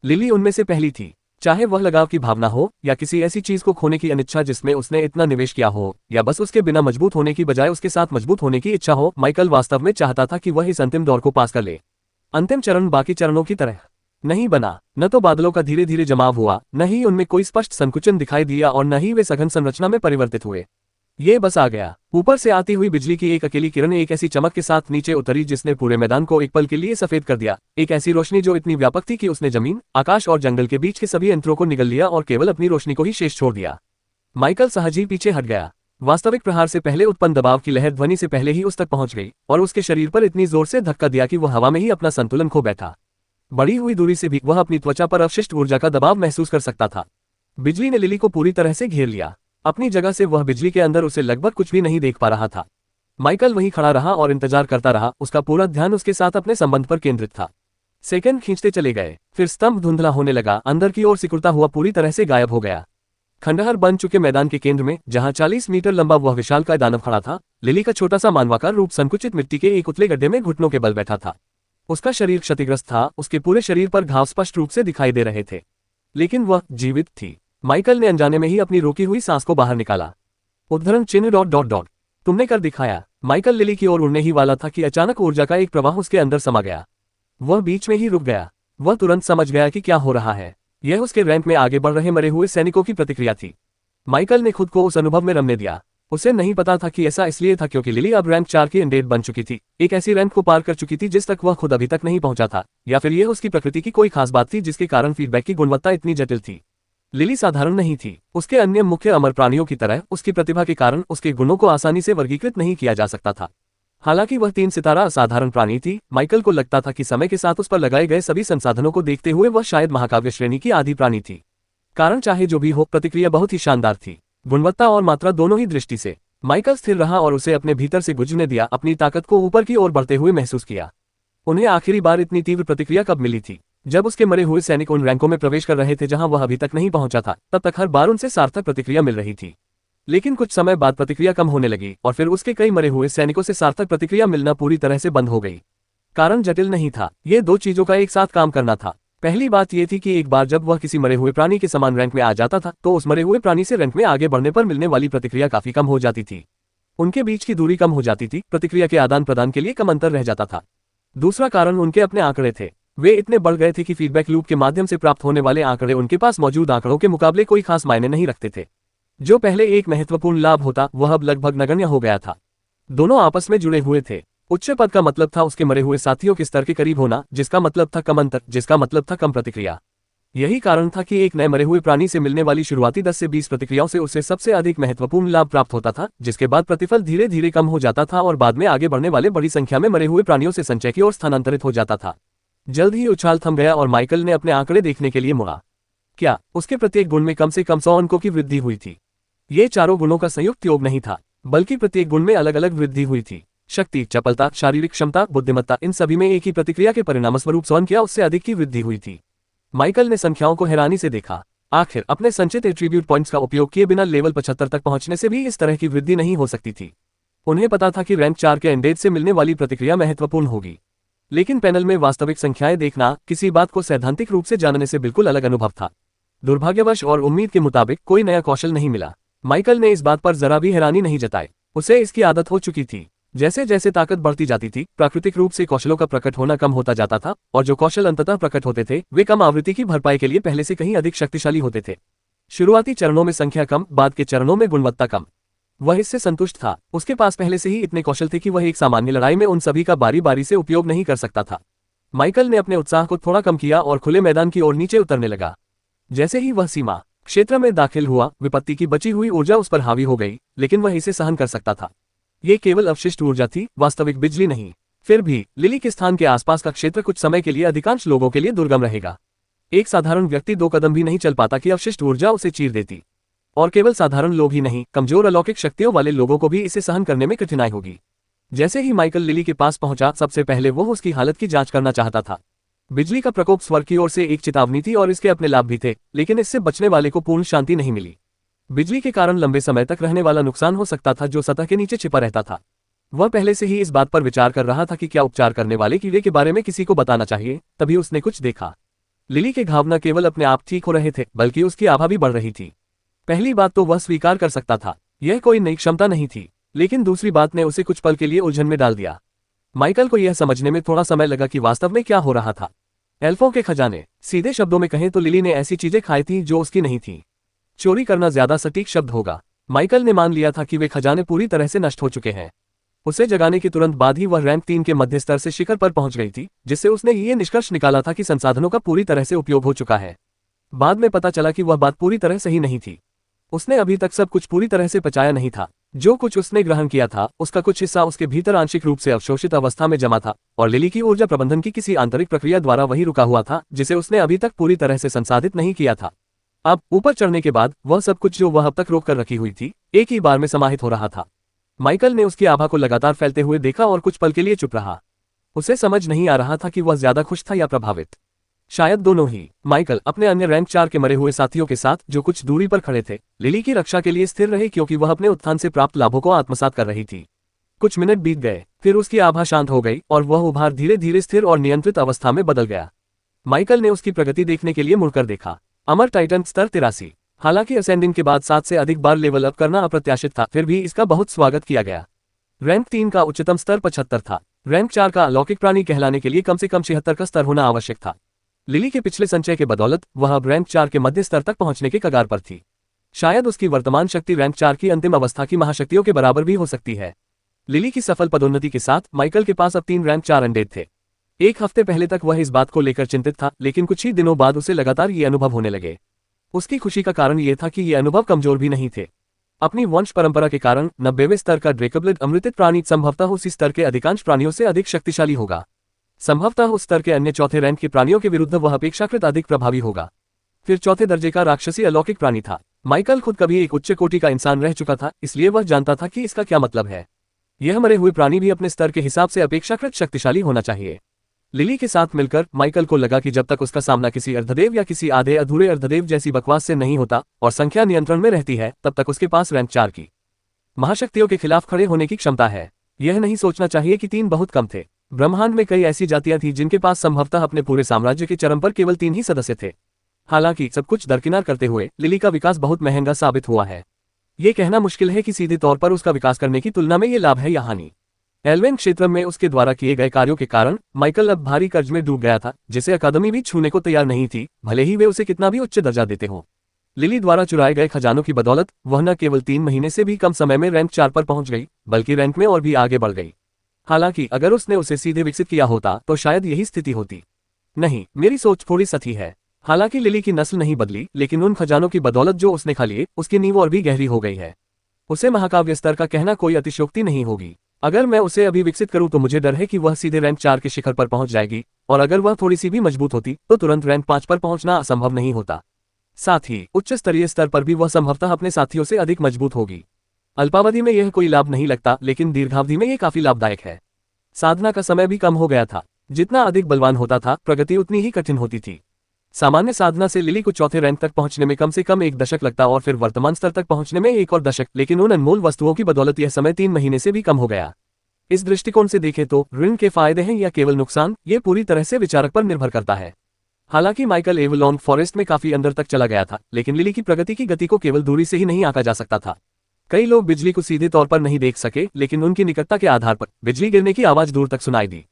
S2: लिली उनमें से पहली थी। चाहे वह लगाव की भावना हो या किसी ऐसी चीज को खोने की अनिच्छा जिसमें उसने इतना निवेश किया हो, या बस उसके बिना मजबूत होने की बजाय उसके साथ मजबूत होने की इच्छा हो, माइकल वास्तव में चाहता था कि वह इस अंतिम दौर को पास कर ले। अंतिम चरण बाकी चरणों की तरह नहीं बना। न तो बादलों का धीरे धीरे जमाव हुआ, न ही उनमें कोई स्पष्ट संकुचन दिखाई दिया, और न ही वे सघन संरचना में परिवर्तित हुए। ये बस आ गया। ऊपर से आती हुई बिजली की एक अकेली किरण एक ऐसी चमक के साथ नीचे उतरी जिसने पूरे मैदान को एक पल के लिए सफेद कर दिया। एक ऐसी रोशनी जो इतनी व्यापक थी कि उसने जमीन, आकाश और जंगल के बीच के सभी यंत्रों को निगल लिया और केवल अपनी रोशनी को ही शेष छोड़ दिया। माइकल सहज ही पीछे हट गया। वास्तविक प्रहार से पहले उत्पन्न दबाव की लहर ध्वनि से पहले ही उस तक पहुंच गई और उसके शरीर पर इतनी जोर से धक्का दिया कि वह हवा में ही अपना संतुलन खो बैठा। बढ़ी हुई दूरी से भी वह अपनी त्वचा पर अवशिष्ट ऊर्जा का दबाव महसूस कर सकता था। बिजली ने लिली को पूरी तरह से घेर लिया। अपनी जगह से वह बिजली के अंदर उसे लगभग कुछ भी नहीं देख पा रहा था। माइकल वहीं खड़ा रहा और इंतजार करता रहा। उसका पूरा ध्यान उसके साथ अपने संबंध पर केंद्रित था। सेकंड खींचते चले गए, फिर स्तंभ धुंधला होने लगा, अंदर की ओर सिकुड़ता हुआ पूरी तरह से गायब हो गया। खंडहर बन चुके मैदान के केंद्र में, जहां 40 मीटर लंबा वह विशालकाय दानव खड़ा था, लिली का छोटा सा मानवाकार रूप संकुचित मिट्टी के एक उतले गड्ढे में घुटनों के बल बैठा था। उसका शरीर क्षतिग्रस्त था, उसके पूरे शरीर पर घाव स्पष्ट रूप से दिखाई दे रहे थे, लेकिन वह जीवित थी। माइकल ने अनजाने में ही अपनी रोकी हुई सांस को बाहर निकाला। उद्धरण चिन्ह ... तुमने कर दिखाया। माइकल लिली की ओर उड़ने ही वाला था कि अचानक ऊर्जा का एक प्रवाह उसके अंदर समा गया। वह बीच में ही रुक गया। वह तुरंत समझ गया कि क्या हो रहा है। यह उसके रैंक में आगे बढ़ रहे मरे हुए सैनिकों की प्रतिक्रिया थी। माइकल ने खुद को उस अनुभव में रमने दिया। उसे नहीं पता था कि ऐसा इसलिए था क्योंकि लिली अब रैंक 4 की इंडेड बन चुकी थी, एक ऐसी रैंक को पार कर चुकी थी जिस तक वह खुद अभी तक नहीं पहुंचा था, या फिर यह उसकी प्रकृति की कोई खास बात थी जिसके कारण फीडबैक की गुणवत्ता इतनी जटिल थी। लिली साधारण नहीं थी। उसके अन्य मुख्य अमर प्राणियों की तरह उसकी प्रतिभा के कारण उसके गुणों को आसानी से वर्गीकृत नहीं किया जा सकता था। हालांकि वह 3 सितारा असाधारण प्राणी थी, माइकल को लगता था कि समय के साथ उस पर लगाए गए सभी संसाधनों को देखते हुए वह शायद महाकाव्य श्रेणी की आधी प्राणी थी। कारण चाहे जो भी हो, प्रतिक्रिया बहुत ही शानदार थी, गुणवत्ता और मात्रा दोनों ही दृष्टि से। माइकल स्थिर रहा और उसे अपने भीतर से गुजरने दिया, अपनी ताकत को ऊपर की ओर बढ़ते हुए महसूस किया। उन्हें आखिरी बार इतनी तीव्र प्रतिक्रिया कब मिली थी? जब उसके मरे हुए सैनिक उन रैंकों में प्रवेश कर रहे थे जहां वह अभी तक नहीं पहुंचा था, तब तक हर बार उनसे सार्थक प्रतिक्रिया मिल रही थी। लेकिन कुछ समय बाद प्रतिक्रिया कम होने लगी और फिर उसके कई मरे हुए सैनिकों से सार्थक प्रतिक्रिया मिलना पूरी तरह से बंद हो गई। कारण जटिल नहीं था, ये दो चीजों का एक साथ काम करना था। पहली बात यह थी कि एक बार जब वह किसी मरे हुए प्राणी के समान रैंक में आ जाता था तो उस मरे हुए प्राणी से रैंक में आगे बढ़ने पर मिलने वाली प्रतिक्रिया काफी कम हो जाती थी। उनके बीच की दूरी कम हो जाती थी, प्रतिक्रिया के आदान प्रदान के लिए कम अंतर रह जाता था। दूसरा कारण उनके अपने आंकड़े थे। वे इतने बढ़ गए थे कि फीडबैक लूप के माध्यम से प्राप्त होने वाले आंकड़े उनके पास मौजूद आंकड़ों के मुकाबले कोई खास मायने नहीं रखते थे। जो पहले एक महत्वपूर्ण लाभ होता वह अब लगभग नगण्य हो गया था। दोनों आपस में जुड़े हुए थे। उच्च पद का मतलब था उसके मरे हुए साथियों के स्तर के करीब होना, जिसका मतलब था कम अंतर, जिसका मतलब था कम प्रतिक्रिया। यही कारण था कि एक नए मरे हुए प्राणी से मिलने वाली शुरुआती 10 से 20 प्रतिक्रियाओं से उसे सबसे अधिक महत्वपूर्ण लाभ प्राप्त होता था, जिसके बाद प्रतिफल धीरे धीरे कम हो जाता था और बाद में आगे बढ़ने वाले बड़ी संख्या में मरे हुए प्राणियों से संचय की ओर स्थानांतरित हो जाता था। जल्द ही उछाल थम गया और माइकल ने अपने आंकड़े देखने के लिए मुड़ा। क्या उसके प्रत्येक गुण में कम से कम 100 अंकों की वृद्धि हुई थी? ये चारों गुणों का संयुक्त योग नहीं था, बल्कि प्रत्येक गुण में अलग अलग वृद्धि हुई थी। शक्ति, चपलता, शारीरिक क्षमता, बुद्धिमत्ता, इन सभी में एक ही प्रतिक्रिया के परिणामस्वरूप 100 अंक या उससे अधिक की वृद्धि हुई थी। माइकल ने संख्याओं को हैरानी से देखा। आखिर अपने संचित एट्रीब्यूट पॉइंट्स का उपयोग किए बिना लेवल 75 तक पहुंचने से भी इस तरह की वृद्धि नहीं हो सकती थी। उन्हें पता था कि रैंक 4 के एंडेज से मिलने वाली प्रतिक्रिया महत्वपूर्ण होगी, लेकिन पैनल में वास्तविक संख्याएं देखना किसी बात को सैद्धांतिक रूप से जानने से बिल्कुल अलग अनुभव था। दुर्भाग्यवश और उम्मीद के मुताबिक कोई नया कौशल नहीं मिला। माइकल ने इस बात पर जरा भी हैरानी नहीं जताई। उसे इसकी आदत हो चुकी थी। जैसे जैसे ताकत बढ़ती जाती थी, प्राकृतिक रूप से कौशलों का प्रकट होना कम होता जाता था, और जो कौशल अंततः प्रकट होते थे वे कम आवृत्ति की भरपाई के लिए पहले से कहीं अधिक शक्तिशाली होते थे। शुरुआती चरणों में संख्या कम, बाद के चरणों में गुणवत्ता कम। वह इससे संतुष्ट था। उसके पास पहले से ही इतने कौशल थे कि वह एक सामान्य लड़ाई में उन सभी का बारी बारी से उपयोग नहीं कर सकता था। माइकल ने अपने उत्साह को थोड़ा कम किया और खुले मैदान की ओर नीचे उतरने लगा। जैसे ही वह सीमा क्षेत्र में दाखिल हुआ, विपत्ति की बची हुई ऊर्जा उस पर हावी हो गई, लेकिन वह इसे सहन कर सकता था। ये केवल अवशिष्ट ऊर्जा थी, वास्तविक बिजली नहीं। फिर भी लिली के स्थान के आसपास का क्षेत्र कुछ समय के लिए अधिकांश लोगों के लिए दुर्गम रहेगा। एक साधारण व्यक्ति 2 कदम भी नहीं चल पाता कि अवशिष्ट ऊर्जा उसे चीर देती। और केवल साधारण लोग ही नहीं, कमजोर अलौकिक शक्तियों वाले लोगों को भी इसे सहन करने में कठिनाई होगी। जैसे ही माइकल लिली के पास पहुंचा, सबसे पहले वो उसकी हालत की जांच करना चाहता था। बिजली का प्रकोप स्वर्ग की ओर से एक चेतावनी थी और इसके अपने लाभ भी थे, लेकिन इससे बचने वाले को पूर्ण शांति नहीं मिली। बिजली के कारण लंबे समय तक रहने वाला नुकसान हो सकता था जो सतह के नीचे छिपा रहता था। वह पहले से ही इस बात पर विचार कर रहा था कि क्या उपचार करने वाले कीड़े के बारे में किसी को बताना चाहिए। तभी उसने कुछ देखा। लिली के घाव न केवल अपने आप ठीक हो रहे थे, बल्कि उसकी आभा भी बढ़ रही थी। पहली बात तो वह स्वीकार कर सकता था, यह कोई नई क्षमता नहीं थी, लेकिन दूसरी बात ने उसे कुछ पल के लिए उलझन में डाल दिया। माइकल को यह समझने में थोड़ा समय लगा कि वास्तव में क्या हो रहा था। एल्फों के खजाने, सीधे शब्दों में कहें तो लिली ने ऐसी चीजें खाई थी जो उसकी नहीं थी। चोरी करना ज्यादा सटीक शब्द होगा। माइकल ने मान लिया था कि वे खजाने पूरी तरह से नष्ट हो चुके हैं। उसे जगाने के तुरंत बाद ही वह रैंक 3 के मध्य स्तर से शिखर पर पहुंच गई थी, जिससे उसने ये निष्कर्ष निकाला था कि संसाधनों का पूरी तरह से उपयोग हो चुका है। बाद में पता चला कि वह बात पूरी तरह सही नहीं थी। उसने अभी तक सब कुछ पूरी तरह से पचाया नहीं था। जो कुछ उसने ग्रहण किया था, उसका कुछ हिस्सा उसके भीतर आंशिक रूप से अवशोषित अवस्था में जमा था, और लिली की ऊर्जा प्रबंधन की किसी आंतरिक प्रक्रिया द्वारा वही रुका हुआ था जिसे उसने अभी तक पूरी तरह से संसाधित नहीं किया था। अब ऊपर चढ़ने के बाद वह सब कुछ जो वह अब तक रोक कर रखी हुई थी, एक ही बार में समाहित हो रहा था। माइकल ने उसकी आभा को लगातार फैलते हुए देखा और कुछ पल के लिए चुप रहा। उसे समझ नहीं आ रहा था कि वह ज्यादा खुश था या प्रभावित। शायद दोनों ही। माइकल अपने अन्य रैंक 4 के मरे हुए साथियों के साथ जो कुछ दूरी पर खड़े थे, लिली की रक्षा के लिए स्थिर रहे क्योंकि वह अपने उत्थान से प्राप्त लाभों को आत्मसात कर रही थी। कुछ मिनट बीत गए, फिर उसकी आभा शांत हो गई और वह उभार धीरे धीरे स्थिर और नियंत्रित अवस्था में बदल गया। माइकल ने उसकी प्रगति देखने के लिए मुड़कर देखा। अमर टाइटन स्तर 83। हालांकि असेंडिंग के बाद 7 से अधिक बार लेवल अप करना अप्रत्याशित था, फिर भी इसका बहुत स्वागत किया गया। रैंक 3 का उच्चतम स्तर 75 था। रैंक 4 का अलौकिक प्राणी कहलाने के लिए कम से कम 76 का स्तर होना आवश्यक था। लिली के पिछले संचय के बदौलत वह अब रैंक 4 के मध्य स्तर तक पहुंचने के कगार पर थी। शायद उसकी वर्तमान शक्ति रैंक 4 की अंतिम अवस्था की महाशक्तियों के बराबर भी हो सकती है। लिली की सफल पदोन्नति के साथ माइकल के पास अब 3 रैंक 4 अंडेड थे। एक हफ्ते पहले तक वह इस बात को लेकर चिंतित था, लेकिन कुछ ही दिनों बाद उसे लगातार ये अनुभव होने लगे। उसकी खुशी का कारण यह था कि ये अनुभव कमजोर भी नहीं थे। अपनी वंश परंपरा के कारण 90वें स्तर का ड्रेकब्लिड अमृतित प्राणी संभवतः उसी स्तर के अधिकांश प्राणियों से अधिक शक्तिशाली होगा। संभवतः उस स्तर के अन्य चौथे रैंक के प्राणियों के विरुद्ध वह अपेक्षाकृत अधिक प्रभावी होगा। फिर चौथे दर्जे का राक्षसी अलौकिक प्राणी था। माइकल खुद कभी एक उच्च कोटि का इंसान रह चुका था, इसलिए वह जानता था कि इसका क्या मतलब है। यह मरे हुए प्राणी भी अपने स्तर के हिसाब से अपेक्षाकृत शक्तिशाली होना चाहिए। लिली के साथ मिलकर माइकल को लगा कि जब तक उसका सामना किसी अर्धदेव या किसी आधे अधूरे अर्धदेव जैसी बकवास से नहीं होता और संख्या नियंत्रण में रहती है, तब तक उसके पास रैंक 4 की महाशक्तियों के खिलाफ खड़े होने की क्षमता है। यह नहीं सोचना चाहिए कि 3 बहुत कम थे। ब्रह्मांड में कई ऐसी जातियां थी जिनके पास संभवतः अपने पूरे साम्राज्य के चरम पर केवल 3 ही सदस्य थे। हालांकि सब कुछ दरकिनार करते हुए लिली का विकास बहुत महंगा साबित हुआ है। ये कहना मुश्किल है कि सीधे तौर पर उसका विकास करने की तुलना में ये लाभ है या हानि। एल्वेन क्षेत्र में उसके द्वारा किए गए कार्यों के कारण माइकल अब भारी कर्ज में डूब गया था, जिसे अकादमी भी छूने को तैयार नहीं थी, भले ही वे उसे कितना भी उच्च दर्जा देते हों। लिली द्वारा चुराए गए खजानों की बदौलत वह न केवल 3 महीने से भी कम समय में रैंक 4 पर पहुंच गई, बल्कि रैंक में और भी आगे बढ़ गई। हालांकि अगर उसने उसे सीधे विकसित किया होता तो शायद यही स्थिति होती। नहीं, मेरी सोच थोड़ी सही है। हालांकि लिली की नस्ल नहीं बदली, लेकिन उन खजानों की बदौलत जो उसने खा लिए, उसकी नींव और भी गहरी हो गई है। उसे महाकाव्य स्तर का कहना कोई अतिशयोक्ति नहीं होगी। अगर मैं उसे अभी विकसित करूं तो मुझे डर है कि वह सीधे रैंक 4 के शिखर पर पहुंच जाएगी, और अगर वह थोड़ी सी भी मजबूत होती तो तुरंत रैंक 5 पर पहुंचना असंभव नहीं होता। साथ ही उच्च स्तरीय स्तर पर भी वह संभवतः अपने साथियों से अधिक मजबूत होगी। अल्पावधि में यह कोई लाभ नहीं लगता, लेकिन दीर्घावधि में यह काफी लाभदायक है। साधना का समय भी कम हो गया था। जितना अधिक बलवान होता था, प्रगति उतनी ही कठिन होती थी। सामान्य साधना से लिली को चौथे रैंक तक पहुंचने में कम से कम 1 दशक लगता और फिर वर्तमान स्तर तक पहुंचने में 1 और दशक, लेकिन उन अनमोल वस्तुओं की बदौलत यह समय 3 महीने से भी कम हो गया। इस दृष्टिकोण से देखें तो ऋण के फायदे हैं या केवल नुकसान, ये पूरी तरह से विचारक पर निर्भर करता है। हालांकि माइकल एवलॉन फॉरेस्ट में काफी अंदर तक चला गया था, लेकिन लिली की प्रगति की गति को केवल दूरी से ही नहीं आंका जा सकता था। कई लोग बिजली को सीधे तौर पर नहीं देख सके, लेकिन उनकी निकटता के आधार पर बिजली गिरने की आवाज दूर तक सुनाई दी।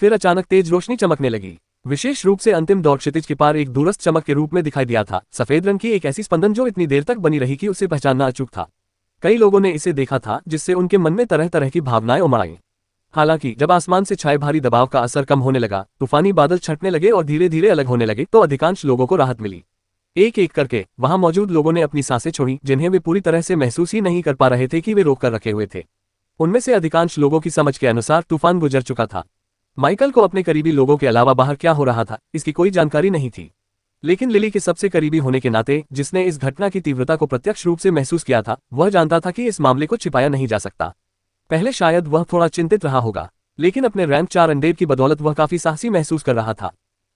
S2: फिर अचानक तेज रोशनी चमकने लगी। विशेष रूप से अंतिम दौर क्षितिज के पार एक दूरस्थ चमक के रूप में दिखाई दिया था। सफेद रंग की एक ऐसी स्पंदन जो इतनी देर तक बनी रही कि उसे पहचानना अचूक था। कई लोगों ने इसे देखा था, जिससे उनके मन में तरह तरह की भावनाएं उमड़ आईं। हालांकि जब आसमान से छाए भारी दबाव का असर कम होने लगा, तूफानी बादल छटने लगे और धीरे धीरे अलग होने लगे, तो अधिकांश लोगों को राहत मिली। एक एक करके वहां मौजूद लोगों ने अपनी सांसें छोड़ी, जिन्हें वे पूरी तरह से महसूस ही नहीं कर पा रहे थे कि वे रोक कर रखे हुए थे। उनमें से अधिकांश लोगों की समझ के अनुसार तूफान गुजर चुका था। माइकल को अपने करीबी लोगों के अलावा बाहर क्या हो रहा था, इसकी कोई जानकारी नहीं थी। लेकिन लिली के सबसे करीबी होने के नाते, जिसने इस घटना की तीव्रता को प्रत्यक्ष रूप से महसूस किया था, वह जानता था कि इस मामले को छिपाया नहीं जा सकता। पहले शायद वह थोड़ा चिंतित रहा होगा, लेकिन अपने रैंक 4 अंडेर की बदौलत वह काफी साहसी महसूस कर रहा था।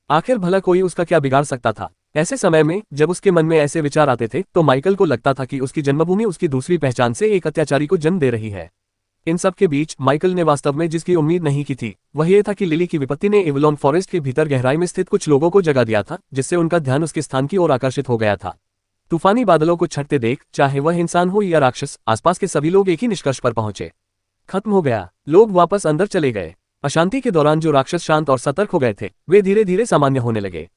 S2: आखिर भला कोई उसका क्या बिगाड़ सकता था। ऐसे समय में जब उसके मन में ऐसे विचार आते थे, तो माइकल को लगता था कि उसकी जन्मभूमि उसकी दूसरी पहचान से एक अत्याचारी को जन्म दे रही है। इन सब के बीच माइकल ने वास्तव में जिसकी उम्मीद नहीं की थी, वह यह था कि लिली की विपत्ति ने एवलॉन फॉरेस्ट के भीतर गहराई में स्थित कुछ लोगों को जगा दिया था, जिससे उनका ध्यान उसके स्थान की ओर आकर्षित हो गया था। तूफानी बादलों को छटते देख, चाहे वह इंसान हो या राक्षस, आसपास के सभी लोग एक ही निष्कर्ष पर पहुंचे। खत्म हो गया। लोग वापस अंदर चले गए। अशांति के दौरान जो राक्षस शांत और सतर्क हो गए थे, वे धीरे धीरे सामान्य होने लगे।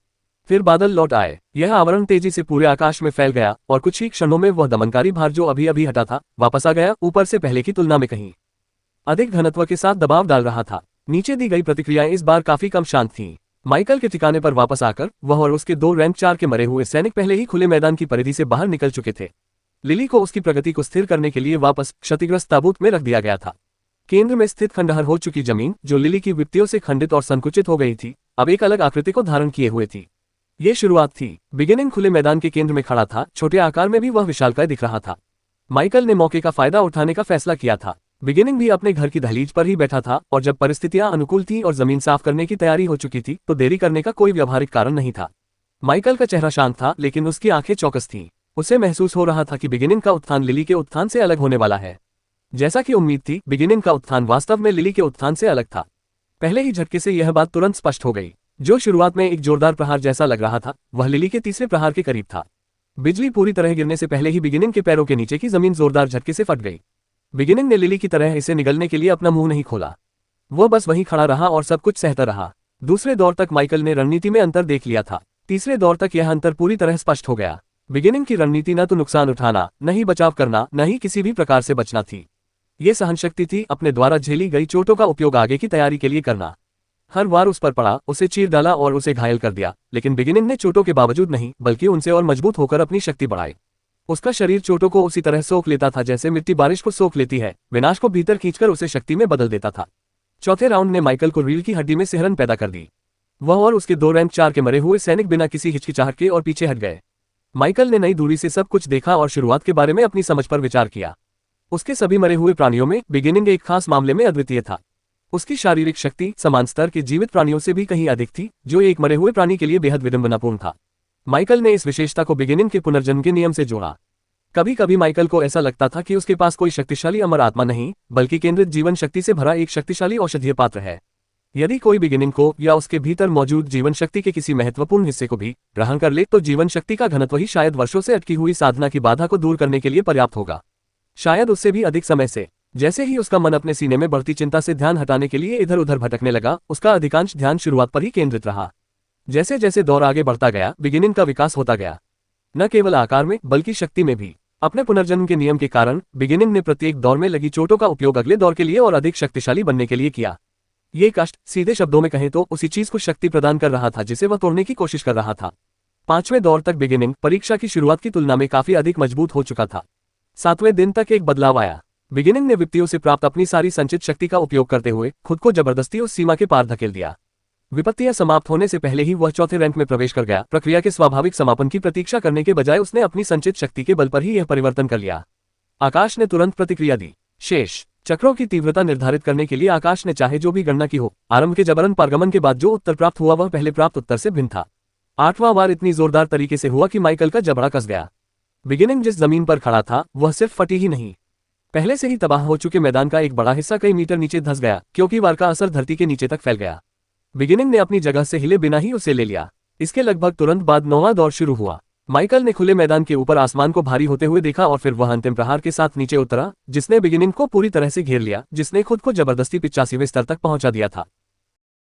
S2: फिर बादल लौट आए। यह आवरण तेजी से पूरे आकाश में फैल गया और कुछ ही क्षणों में वह दमनकारी भार जो अभी अभी हटा था, वापस आ गया, ऊपर से पहले की तुलना में कहीं अधिक घनत्व के साथ दबाव डाल रहा था। नीचे दी गई प्रतिक्रियाएं इस बार काफी कम शांत थीं। माइकल के ठिकाने पर वापस आकर वह और उसके 2 रैंक 4 के मरे हुए सैनिक पहले ही खुले मैदान की परिधि से बाहर निकल चुके थे। लिली को उसकी प्रगति को स्थिर करने के लिए वापस क्षतिग्रस्त ताबूत में रख दिया गया था। केंद्र में स्थित खंडहर हो चुकी जमीन, जो लिली की विपत्तियों से खंडित और संकुचित हो गई थी, अब एक अलग आकृति को धारण किए हुए थी। ये शुरुआत थी। बिगिनिंग खुले मैदान के केंद्र में खड़ा था। छोटे आकार में भी वह विशालकाय दिख रहा था। माइकल ने मौके का फायदा उठाने का फैसला किया था। बिगिनिंग भी अपने घर की दहलीज पर ही बैठा था, और जब परिस्थितियां अनुकूल थीं और जमीन साफ करने की तैयारी हो चुकी थी, तो देरी करने का कोई व्यावहारिक कारण नहीं था। माइकल का चेहरा शांत था, लेकिन उसकी आंखें चौकस थीं। उसे महसूस हो रहा था कि बिगिनिंग का उत्थान लिली के उत्थान से अलग होने वाला है। जैसा कि उम्मीद थी, बिगिनिंग का उत्थान वास्तव में लिली के उत्थान से अलग था। पहले ही झटके से यह बात तुरंत स्पष्ट हो गई। जो शुरुआत में एक जोरदार प्रहार जैसा लग रहा था, वह लिली के तीसरे प्रहार के करीब था। बिजली पूरी तरह गिरने से पहले ही बिगिनिंग के पैरों के नीचे की जमीन जोरदार झटके से फट गई। बिगिनिंग ने लिली की तरह इसे निगलने के लिए अपना मुंह नहीं खोला। वह बस वहीं खड़ा रहा और सब कुछ सहता रहा। दूसरे दौर तक माइकल ने रणनीति में अंतर देख लिया था। तीसरे दौर तक यह अंतर पूरी तरह स्पष्ट हो गया। बिगिनिंग की रणनीति न तो नुकसान उठाना, न ही बचाव करना, न ही किसी भी प्रकार से बचना थी। ये सहनशक्ति थी, अपने द्वारा झेली गई चोटों का उपयोग आगे की तैयारी के लिए करना। हर वार उस पर पड़ा, उसे चीर डाला और उसे घायल कर दिया, लेकिन बिगिनिंग ने चोटों के बावजूद नहीं, बल्कि उनसे और मजबूत होकर अपनी शक्ति बढ़ाई। उसका शरीर चोटों को उसी तरह सोख लेता था जैसे मिट्टी बारिश को सोख लेती है, विनाश को भीतर खींचकर उसे शक्ति में बदल देता था। चौथे राउंड ने माइकल को रीढ़ की हड्डी में सिहरन पैदा कर दी। वह और उसके 2 रैंक 4 के मरे हुए सैनिक बिना किसी हिचकिचाहट के और पीछे हट गए। माइकल ने नई दूरी से सब कुछ देखा और शुरुआत के बारे में अपनी समझ पर विचार किया। उसके सभी मरे हुए प्राणियों में बिगिनिंग एक खास मामले में अद्वितीय था। उसकी शारीरिक शक्ति समान स्तर के जीवित प्राणियों से भी कहीं अधिक थी, जो एक मरे हुए प्राणी के लिए बेहद विडंबनापूर्ण था। माइकल ने इस विशेषता को बिगिनिंग के पुनर्जन्म के नियम से जोड़ा। कभी कभी माइकल को ऐसा लगता था कि उसके पास कोई शक्तिशाली अमर आत्मा नहीं, बल्कि केंद्रित जीवन शक्ति से भरा एक शक्तिशाली औषधीय पात्र है। यदि कोई बिगिनिंग को या उसके भीतर मौजूद जीवन शक्ति के किसी महत्वपूर्ण हिस्से को भी ग्रहण कर ले, तो जीवन शक्ति का घनत्व ही शायद वर्षों से अटकी हुई साधना की बाधा को दूर करने के लिए पर्याप्त होगा, शायद उससे भी अधिक समय से। जैसे ही उसका मन अपने सीने में बढ़ती चिंता से ध्यान हटाने के लिए इधर उधर भटकने लगा, उसका अधिकांश ध्यान शुरुआत पर ही केंद्रित रहा। जैसे जैसे दौर आगे बढ़ता गया, बिगिनिंग का विकास होता गया, न केवल आकार में बल्कि शक्ति में भी। अपने पुनर्जन्म के नियम के कारण बिगिनिंग ने प्रत्येक दौर में लगी चोटों का उपयोग अगले दौर के लिए और अधिक शक्तिशाली बनने के लिए किया। ये कष्ट, सीधे शब्दों में कहें तो, उसी चीज को शक्ति प्रदान कर रहा था जिसे वह तोड़ने की कोशिश कर रहा था। 5वें दौर तक बिगिनिंग परीक्षा की शुरुआत की तुलना में काफी अधिक मजबूत हो चुका था। 7वें दिन तक एक बदलाव आया। बिगिनिंग ने विपत्तियों से प्राप्त अपनी सारी संचित शक्ति का उपयोग करते हुए खुद को जबरदस्ती उस सीमा के पार धकेल दिया। विपत्तियां समाप्त होने से पहले ही वह चौथे रैंक में प्रवेश कर गया। प्रक्रिया के स्वाभाविक समापन की प्रतीक्षा करने के बजाय उसने अपनी संचित शक्ति के बल पर ही यह परिवर्तन कर लिया। आकाश ने तुरंत प्रतिक्रिया दी। शेष चक्रों की तीव्रता निर्धारित करने के लिए आकाश ने चाहे जो भी गणना की हो, आरंभ के जबरन पारगमन के बाद जो उत्तर प्राप्त हुआ वह पहले प्राप्त उत्तर से भिन्न था। 8वां वार इतनी जोरदार तरीके से हुआ कि माइकल का जबड़ा कस गया। बिगिनिंग जिस जमीन पर खड़ा था वह सिर्फ फटी ही नहीं, पहले से ही तबाह हो चुके मैदान का एक बड़ा हिस्सा कई मीटर नीचे धंस गया, क्योंकि वार का असर धरती के नीचे तक फैल गया। बिगिनिंग ने अपनी जगह से हिले बिना ही उसे ले लिया। इसके लगभग तुरंत बाद 9वां दौर शुरू हुआ। माइकल ने खुले मैदान के ऊपर आसमान को भारी होते हुए देखा और फिर वह अंतिम प्रहार के साथ नीचे उतरा, जिसने बिगिनिंग को पूरी तरह से घेर लिया, जिसने खुद को जबरदस्ती 85वें स्तर तक पहुंचा दिया था।